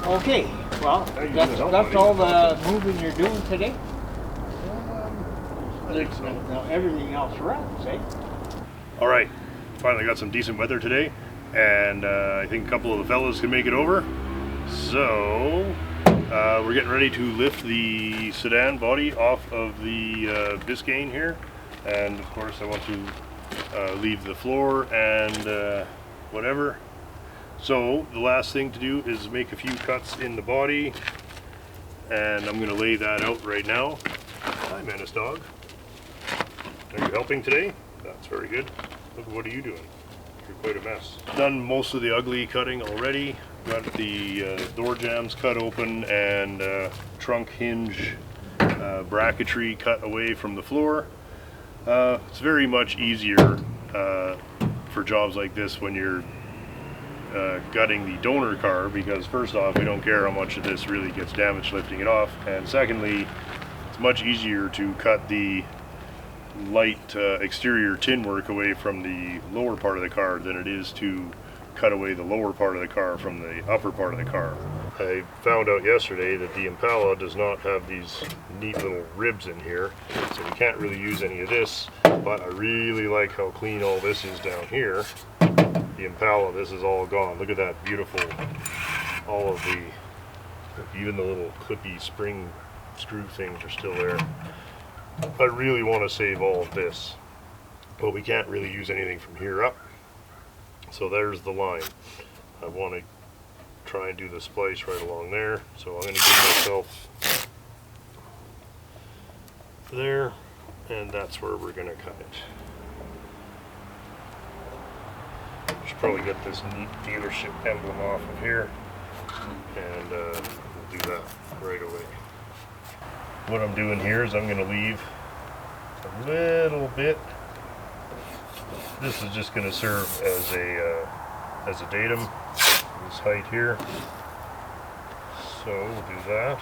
Okay, well, Hey, you that's need help, that's buddy. all the moving you're doing today. I think so. Now, everything else runs, eh? All right, finally got some decent weather today, and I think a couple of the fellas can make it over. So We're getting ready to lift the sedan body off of the Biscayne here, and of course I want to leave the floor and whatever. So the last thing to do is make a few cuts in the body, and I'm going to lay that out right now. Hi, Menace Dog. Are you helping today? That's very good. Look, what are you doing? You're quite a mess. Done most of the ugly cutting already. Got the door jambs cut open and trunk hinge bracketry cut away from the floor. It's very much easier for jobs like this when you're gutting the donor car, because first off, we don't care how much of this really gets damaged lifting it off, and secondly, it's much easier to cut the light exterior tin work away from the lower part of the car than it is to cut away the lower part of the car from the upper part of the car. I found out yesterday that the Impala does not have these neat little ribs in here, so we can't really use any of this, but I really like how clean all this is down here. The Impala, this is all gone. Look at that beautiful, all of the, even the little clippy spring screw things are still there. I really want to save all of this, but we can't really use anything from here up. So there's the line. I want to try and do the splice right along there, so I'm going to give myself there, and that's where we're going to cut it. Should probably get this neat dealership emblem off of here, and we'll do that right away. What I'm doing here is I'm going to leave a little bit. This is just going to serve as a datum, this height here. So we'll do that.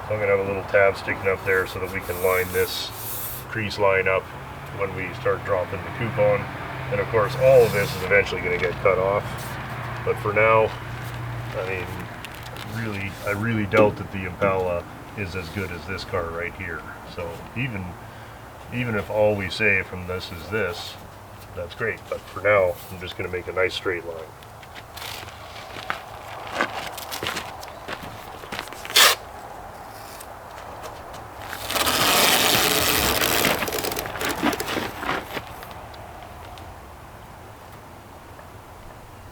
So I'm going to have a little tab sticking up there so that we can line this crease line up when we start dropping the coupon. And of course, all of this is eventually going to get cut off. But for now, I mean, I really doubt that the Impala is as good as this car right here. So even if all we say from this is this, that's great. But for now, I'm just going to make a nice straight line.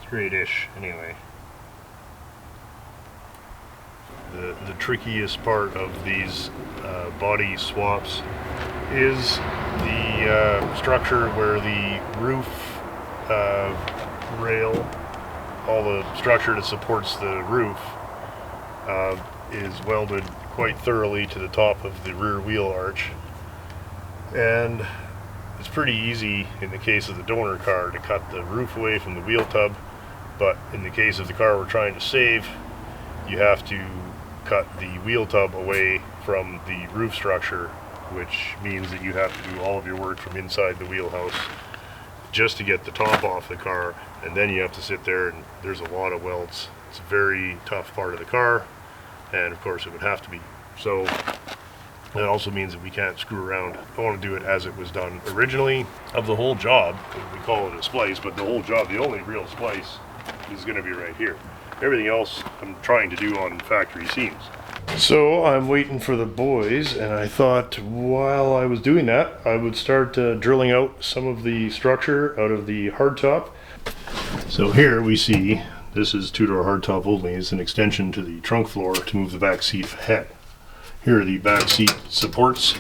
Straight-ish, anyway. The trickiest part of these body swaps is the structure where the roof rail, all the structure that supports the roof, is welded quite thoroughly to the top of the rear wheel arch. And it's pretty easy in the case of the donor car to cut the roof away from the wheel tub, but in the case of the car we're trying to save, you have to cut the wheel tub away from the roof structure, which means that you have to do all of your work from inside the wheelhouse just to get the top off the car, and then you have to sit there, and there's a lot of welds. It's a very tough part of the car, and of course it would have to be. So that also means that we can't screw around. I want to do it as it was done originally. Of the whole job, we call it a splice, but the whole job, the only real splice is going to be right here. Everything else I'm trying to do on factory seams. So I'm waiting for the boys, and I thought while I was doing that, I would start drilling out some of the structure out of the hardtop. So here we see, this is two-door hardtop only. It's an extension to the trunk floor to move the back seat ahead. Here are the back seat supports,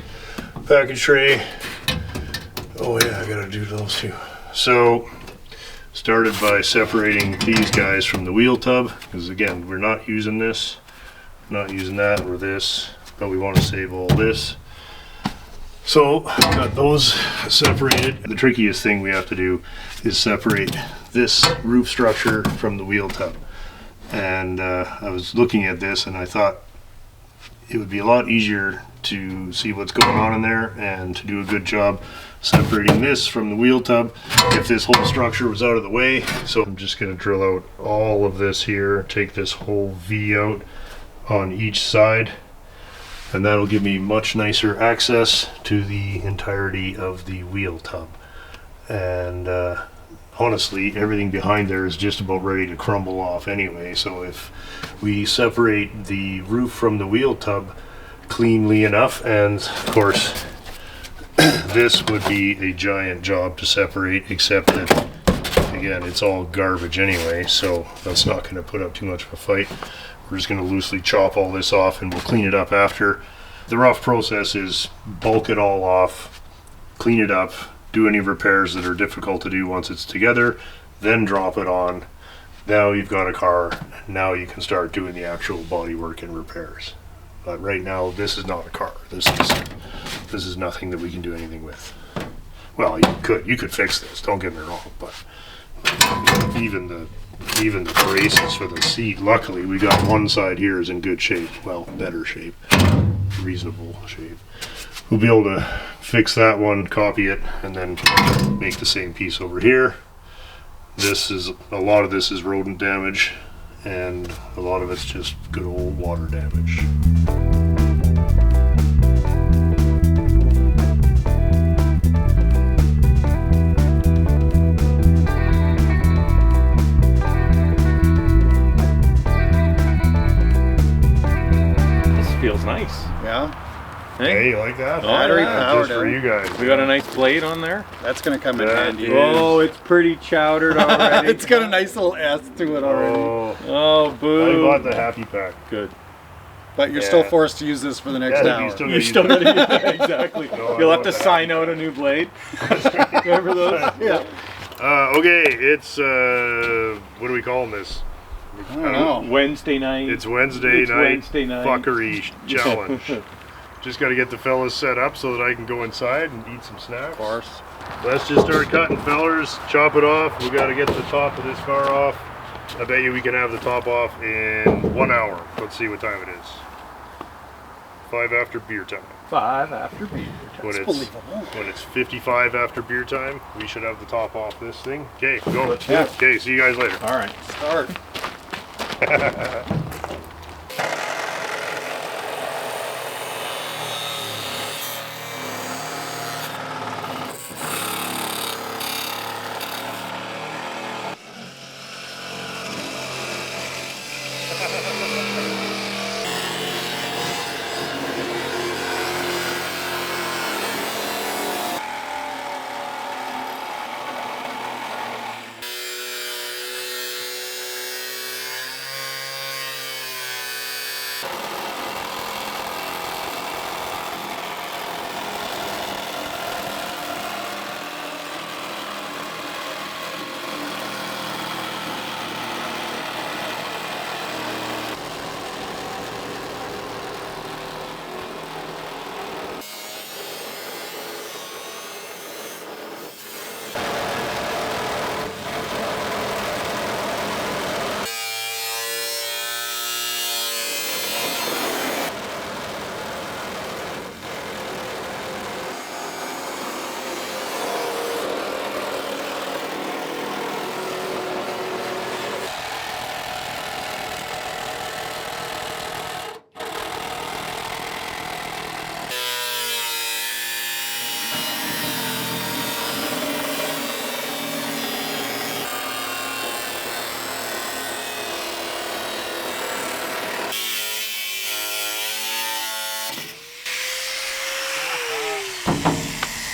package tray. Oh yeah, I gotta do those too. So started by separating these guys from the wheel tub, because again, we're not using this, not using that or this, but we want to save all this. So got those separated. The trickiest thing we have to do is separate this roof structure from the wheel tub. And I was looking at this and I thought it would be a lot easier to see what's going on in there and to do a good job separating this from the wheel tub if this whole structure was out of the way. So I'm just going to drill out all of this here, take this whole V out on each side, and that'll give me much nicer access to the entirety of the wheel tub. And honestly, everything behind there is just about ready to crumble off anyway. So if we separate the roof from the wheel tub cleanly enough, and of course this would be a giant job to separate, except that again it's all garbage anyway, so that's not going to put up too much of a fight. We're just going to loosely chop all this off and we'll clean it up after. The rough process is bulk it all off, clean it up, do any repairs that are difficult to do once it's together, then drop it on. Now you've got a car. Now you can start doing the actual body work and repairs. But right now, this is not a car. This is nothing that we can do anything with. Well, you could fix this. Don't get me wrong, but even the braces for the seat. Luckily, we got one side here is in good shape. Well, better shape, reasonable shape. We'll be able to fix that one, copy it, and then make the same piece over here. A lot of this is rodent damage, and a lot of it's just good old water damage. This feels nice. Yeah. Hey, you like that? Battery powered. Just for you guys. We got a nice blade on there. That's gonna come in That handy. is- Oh, it's pretty chowdered already. It's got a nice little S to it already. Oh, I boo. bought the happy pack. Good. But you're Yeah. still forced to use this for the next Yeah, hour. you still You gotta still use gotta use exactly. No, I You'll have want to that. sign out a new blade. Remember those? Yeah. Okay, it's what are we calling this? I don't know. Wednesday night. It's Wednesday It's night Wednesday night. fuckery challenge. Just got to get the fellas set up so that I can go inside and eat some snacks. Of course. Let's just start cutting, fellers. Chop it off. We got to get the top of this car off. I bet you we can have the top off in 1 hour. Let's see what time it is. 5 after beer time. 5 after beer. When it's 55 after beer time, we should have the top off this thing. Okay, go. do it. Okay, see you guys later. All right. Start.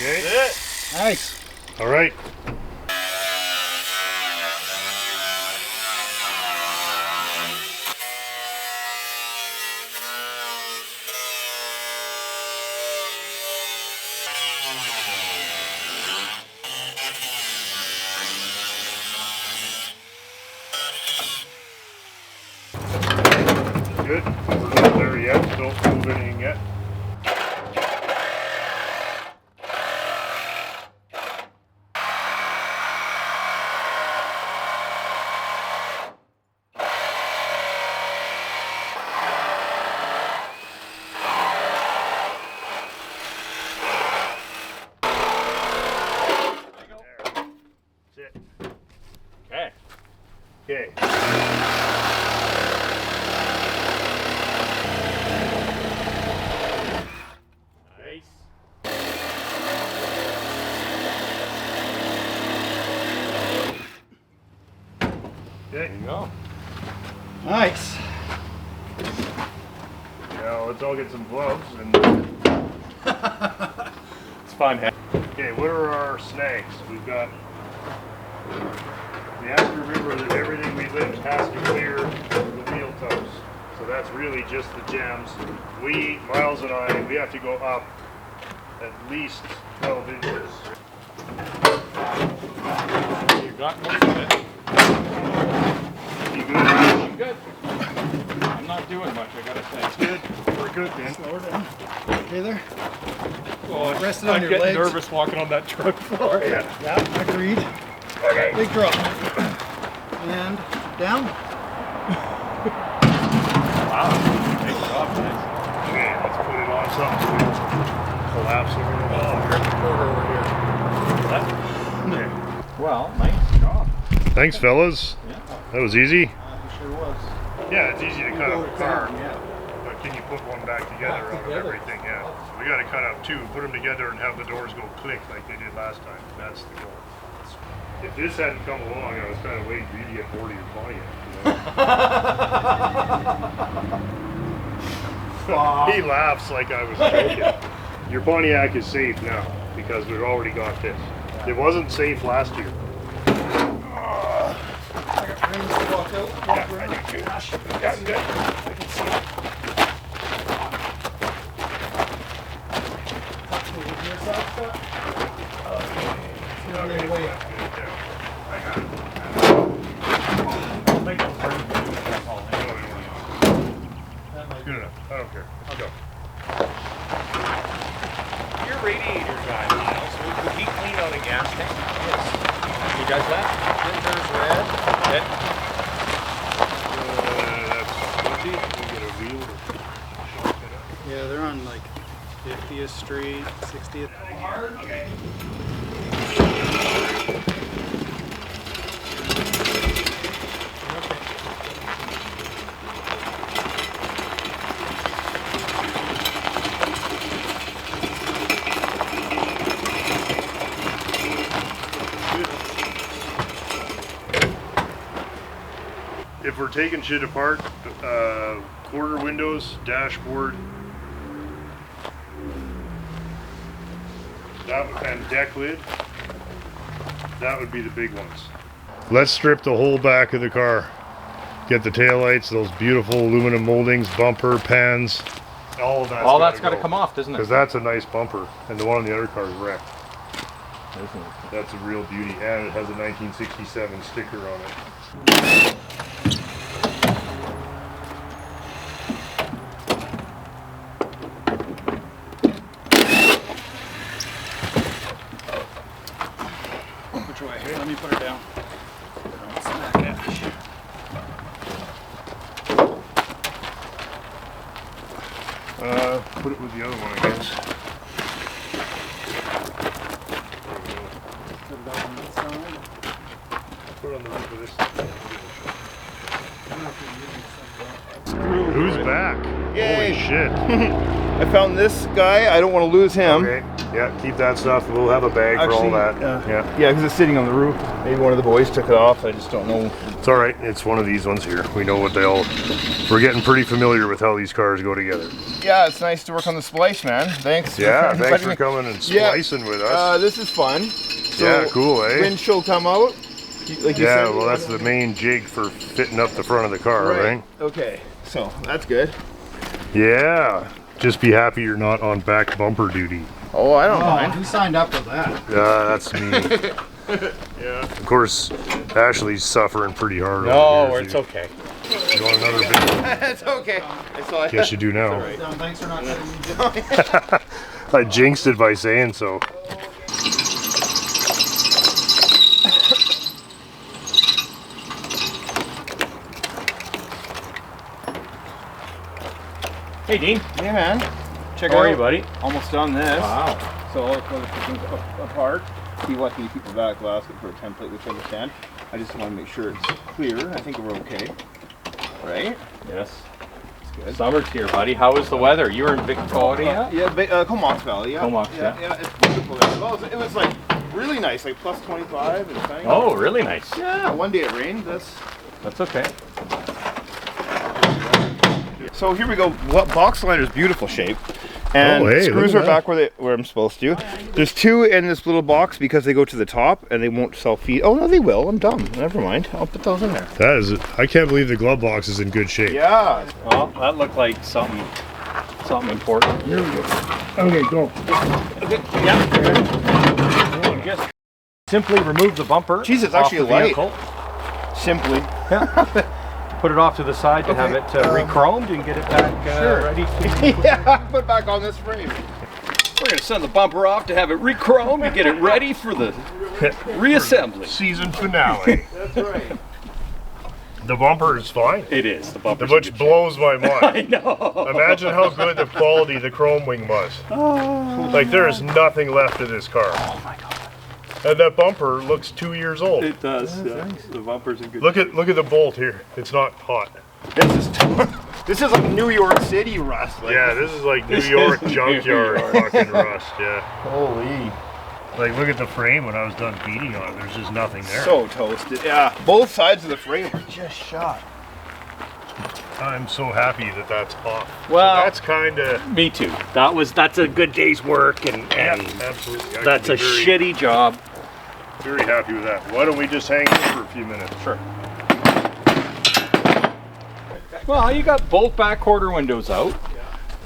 Okay. Nice. All right. Good. We're not there yet. Don't move anything yet. Sit. Okay. Okay. Nice. There you go. Nice. Now let's all get some gloves and. It's fun. Okay, what are our snags? We've got. We have to remember that everything we lift has to clear the wheel tubs. So that's really just the jams. Myles and I, we have to go up at least 12 inches. You got most of it. You good? I'm good. I'm not doing much, I gotta say. That's good. We're good then. Slow her down. Okay there. Well, Rest it on I'm your getting legs. nervous walking on that truck floor. Yeah. Yeah, agreed. Okay. Big drop. And down. Wow. Nice job, guys. Okay, let's put it on something so we don't collapse over the wall. Okay. Well, nice job. Thanks, fellas. Yeah. That was easy. It sure was. Yeah, it's easy to cut Go up to a car. town, yeah. But can you put one back together out of everything? Yeah. So we got to cut up two, put them together, and have the doors go click like they did last time. That's the goal. If this hadn't come along, I was kind of waiting for you to get bored of your Pontiac. He laughs like I was joking. Your Pontiac is safe now because we've already got this. It wasn't safe last year. I got rings to walk out. Yeah, I do too. Yeah, good. I can see it. Good enough. I don't care. Let's go. Your radiator guy, Myles, would he clean out a gas tank? Yes. He does that? There's red. Okay. That's easy. We get a wheel to shop it up. Yeah, they're on like 50th Street, 60th. Okay. If we're taking shit apart, quarter windows, dashboard, and deck lid, that would be the big ones. Let's strip the whole back of the car. Get the taillights, those beautiful aluminum moldings, bumper, pans, all of that's All that's got to come off, doesn't it? because that's a nice bumper, and the one on the other car is wrecked. Isn't it? That's a real beauty, and it has a 1967 sticker on it. Which way? Here, let me put her down. Don't smack it. Put it with the other one, I guess. Put it on that side. Put it on the roof of this. Who's back? Yay. Holy shit. I found this guy. I don't want to lose him. Okay, yeah, keep that stuff. We'll have a bag for all that. Yeah, Yeah, because it's sitting on the roof. Maybe one of the boys took it off. I just don't know. it's all right. It's one of these ones here. We know what they all. We're getting pretty familiar with how these cars go together. Yeah, it's nice to work on the Splice, man. Thanks. Yeah, thanks letting for me- coming and Yeah. splicing with us. This is fun. So Yeah, cool, eh? Winch will come out. Like you Yeah, said. well, that's the main jig for fitting up the front of the car, right? Okay, so that's good. Yeah. Just be happy you're not on back bumper duty. Oh, I don't Oh, mind. who signed up for that? That's me. Yeah. Of course, Ashley's suffering pretty hard. No, over here, it's so okay. you want another big one? It's okay. I saw it. Guess you do now. Thanks for not letting me do it. I jinxed it by saying so. Hey, Dean. Hey, man. Check How it are out. you, buddy? Almost done this. Wow. So I'll put things apart. He wants me to keep the back glass for a template, which I understand. I just want to make sure it's clear. I think we're okay. Right? Yes. It's good. Summer's here, buddy. How was the weather? You were in Victoria? Yeah, Comox Valley. Yeah. Comox, yeah. Yeah, it's beautiful there. Well, it was like really nice, like plus 25 and things. Oh, really nice. Yeah, one day it rained. That's That's okay. So here we go. What box liner's beautiful shape. And Oh, hey, screws look are at back where I'm supposed to. There's 2 in this little box because they go to the top and they won't self-feed. Oh no, they will. I'm dumb. Never mind. I'll put those in there. That is, I can't believe the glove box is in good shape. Yeah. Well, that looked like something important. Here we go. Okay, go. Yeah. Just simply remove the bumper. Jeez, it's off actually the light. vehicle. Simply. Put it off to the side to have it re-chromed and get it back ready to. Yeah, put back on this frame. We're gonna send the bumper off to have it re-chromed and get it ready for the reassembly. Season finale. That's right. The bumper is fine. It is the bumper. Which blows my mind. I know. Imagine how good the quality of the chrome wing was. Like there is nothing left of this car. Oh my god. And that bumper looks 2 years old. It does. Yeah. The bumper's in good. Look at the bolt here. It's not hot. This is like New York City rust. Like, Yeah, this is like New York junkyard fucking rust. Yeah. holy. Like look at the frame when I was done beating on it. There's just nothing there. So toasted. Yeah. Both sides of the frame are just shot. I'm so happy that that's off. Well, So that's kind of. me too. That's a good day's work and Absolutely. I that's can a be very, shitty job. Very happy with that. Why don't we just hang here for a few minutes? Sure. Well, you got both back quarter windows out.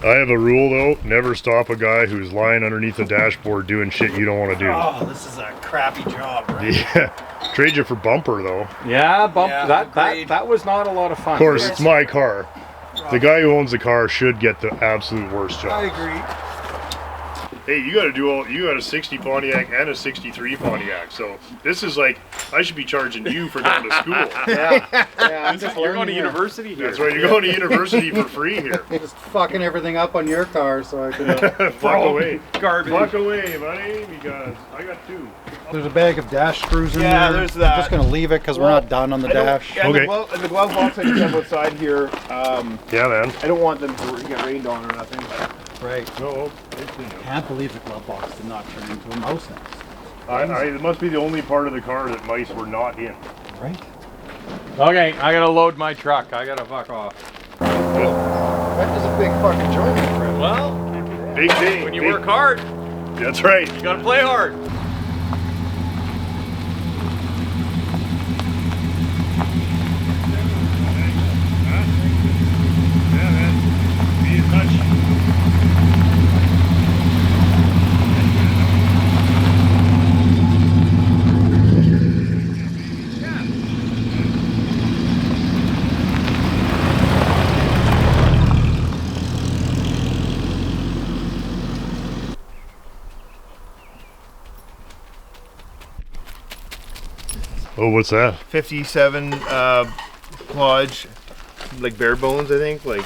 I have a rule though: never stop a guy who's lying underneath the dashboard doing shit you don't want to do. Oh, this is a crappy job, right? Yeah. Trade you for bumper though. Yeah, Yeah, that agreed. was not a lot of fun. Of course, it's my car. The guy who owns the car should get the absolute worst job. agree. Hey, you got to do all. You got a '60 Pontiac and a '63 Pontiac, so this is like I should be charging you for going to school. Yeah. I'm just You're going learning to here. university here. That's right. You're going to university for free here. Just fucking everything up on your car so I can. Fuck away. Garbage. Fuck away, buddy. Because I got 2. There's a bag of dash screws in Yeah, there. there's that. I'm just gonna leave it because we're not done on the dash. Yeah, Okay. and the glove box I just have outside here. Yeah, man. I don't want them to get rained on or nothing. Right. No, Can't believe the glove box did not turn into a mouse nest. it must be the only part of the car that mice were not in. Right. Okay, I gotta load my truck. I gotta fuck off. That is a big fucking joint, my friend. Well, Big day. when you big- work hard, That's right. you gotta play hard. Yeah, man. Be in touch. Oh, what's that? 57 Lodge, like bare bones, I think. Like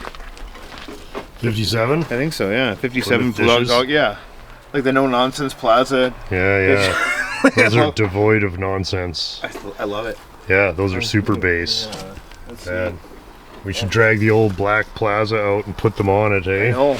57? I think so, yeah. 57 For the Lodge, dishes? dog, yeah. Like the no nonsense plaza. Yeah. Those are devoid of nonsense. I love it. Yeah, those are super bass. Man, we should drag the old black plaza out and put them on it, eh? No.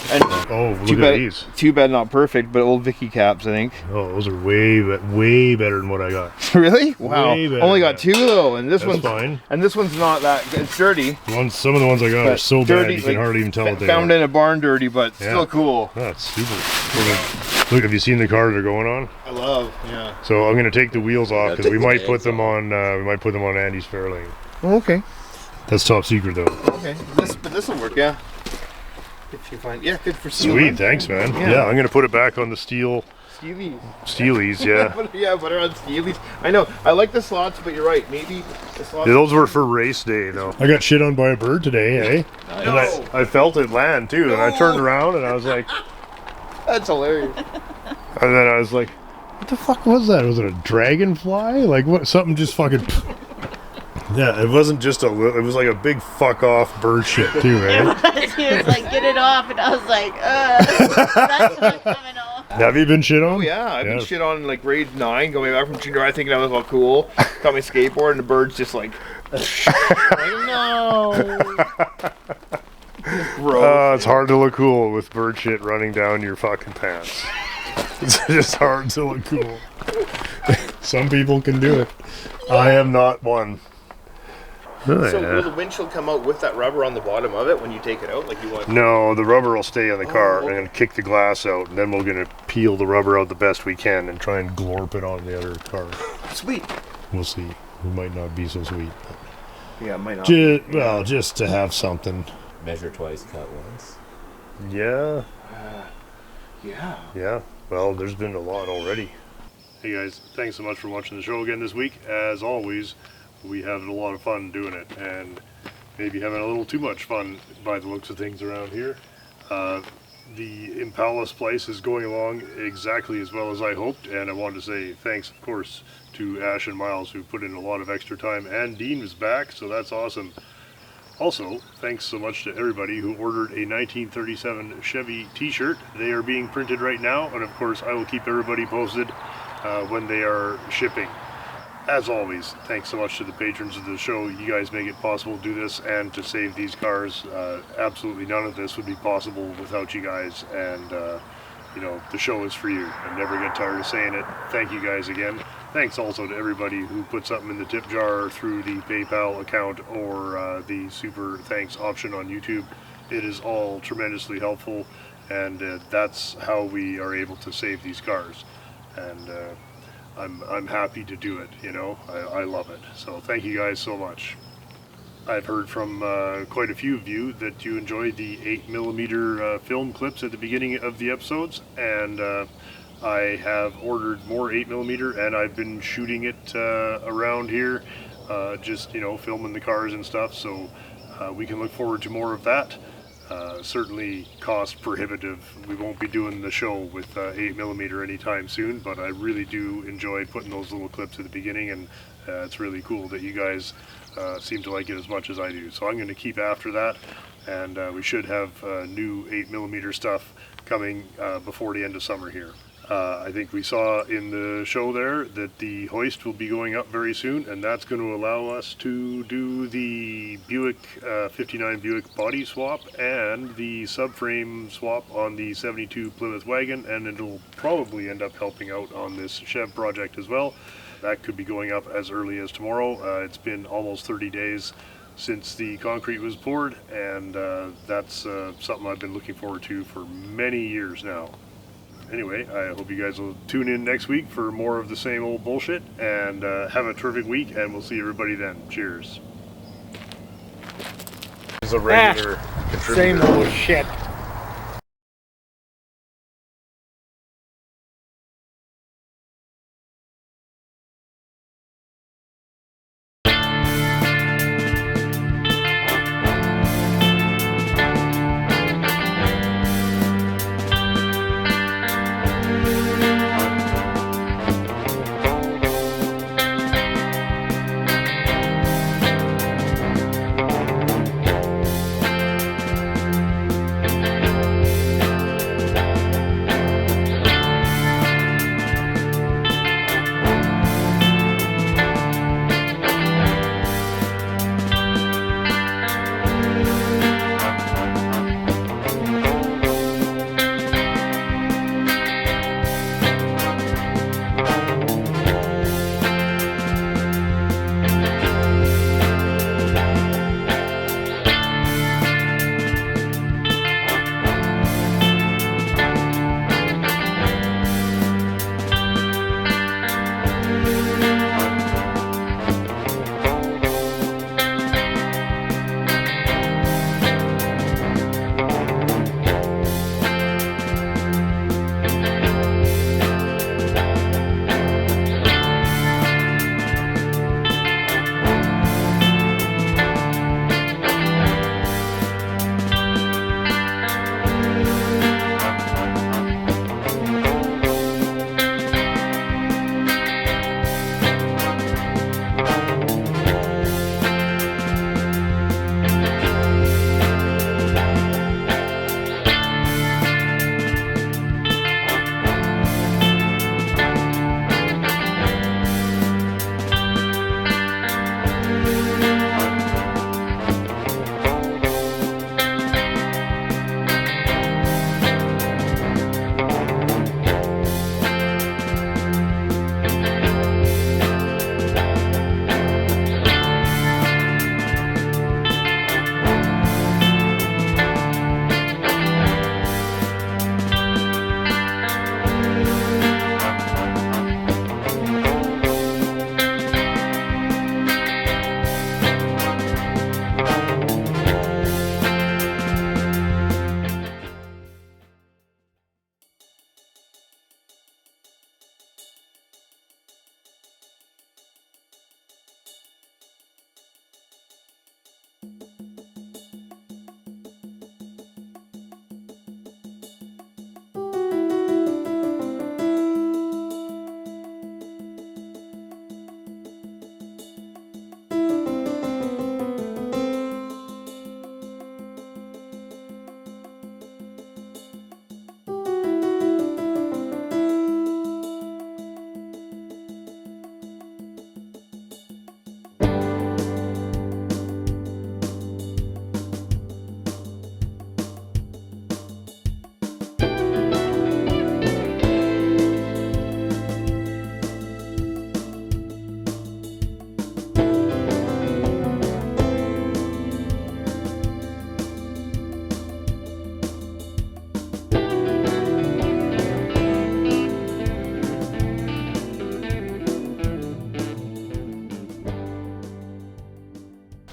And Oh, look at these. too bad not perfect, but old Vicky caps, I think. Oh, those are way better than what I got. Really? Wow. Way better, Only got man. 2 though, and this That's one's fine. And this one's not that good. It's dirty. Some of the ones I got are But so bad dirty, you can like, hardly even tell what they Found are. in a barn dirty, but Yeah. still cool. That's super. Look, have you seen the car they're going on? I love, yeah. So I'm gonna take the wheels off because take we the might bags put them on. We might put them on Andy's Fairlane. Oh, okay. That's top secret though. Okay. This will work, yeah. If you find, yeah, good for Sweet, thanks, man. Yeah. I'm gonna put it back on the Steelies. Steelies. Yeah. Put it on Steelies. I know. I like the slots, but you're right. Maybe the slots. Yeah, those were for race day, though. I got shit on by a bird today, eh? And I felt it land too, and I turned around and I was like, That's hilarious. and then I was like, what the fuck was that? Was it a dragonfly? Like what? Something just fucking. Yeah, it wasn't just a little. It was like a big fuck off bird shit too, man. He was like, get it off, and I was like, that's not coming off. Have you been shit on? Oh yeah, I've been shit on like grade 9, going back from junior high, thinking I was all cool. Got my skateboard, and the bird's just like, no. It's hard to look cool with bird shit running down your fucking pants. It's just hard to look cool. Some people can do it. I am not one. Oh, So yeah. will the windshield come out with that rubber on the bottom of it when you take it out? Like you want? No, the rubber will stay on the car. okay. I'm going to kick the glass out, and then we're going to peel the rubber out the best we can and try and glorp it on the other car. Sweet. We'll see. It might not be so sweet. Yeah, might not. Just to have something. Measure twice, cut once. Yeah. Yeah. Yeah. Well, there's been a lot already. Hey guys, thanks so much for watching the show again this week. As always, we had a lot of fun doing it, and maybe having a little too much fun by the looks of things around here. The Impala Splice is going along exactly as well as I hoped, and I wanted to say thanks, of course, to Ash and Myles, who put in a lot of extra time, and Dean was back, so that's awesome. Also, thanks so much to everybody who ordered a 1937 Chevy T-shirt. They are being printed right now, and of course I will keep everybody posted when they are shipping. As always, thanks so much to the patrons of the show. You guys make it possible to do this and to save these cars. Absolutely none of this would be possible without you guys, and you know, the show is for you. I never get tired of saying it. Thank you guys again. Thanks also to everybody who put something in the tip jar through the PayPal account or the super thanks option on YouTube. It is all tremendously helpful, and that's how we are able to save these cars. And I'm happy to do it, you know. I love it. So thank you guys so much. I've heard from quite a few of you that you enjoyed the 8mm film clips at the beginning of the episodes, and I have ordered more 8mm, and I've been shooting it around here, just, you know, filming the cars and stuff, so we can look forward to more of that. Certainly cost prohibitive. We won't be doing the show with 8mm anytime soon, but I really do enjoy putting those little clips at the beginning, and it's really cool that you guys seem to like it as much as I do. So I'm going to keep after that, and we should have new 8mm stuff coming before the end of summer here. I think we saw in the show there that the Hoist will be going up very soon, and that's going to allow us to do the Buick 59 Buick body swap and the subframe swap on the 72 Plymouth wagon, and it'll probably end up helping out on this Chev project as well. That could be going up as early as tomorrow. It's been almost 30 days since the concrete was poured, and that's something I've been looking forward to for many years now. Anyway, I hope you guys will tune in next week for more of the same old bullshit, and have a terrific week, and we'll see everybody then. Cheers. This is a regular contributor. Same old shit.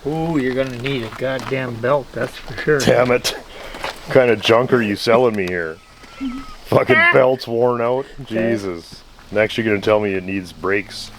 Ooh, you're gonna need a goddamn belt, that's for sure. Damn it. What kind of junk are you selling me here? Fucking belt's worn out. Jesus. Next you're gonna tell me it needs brakes.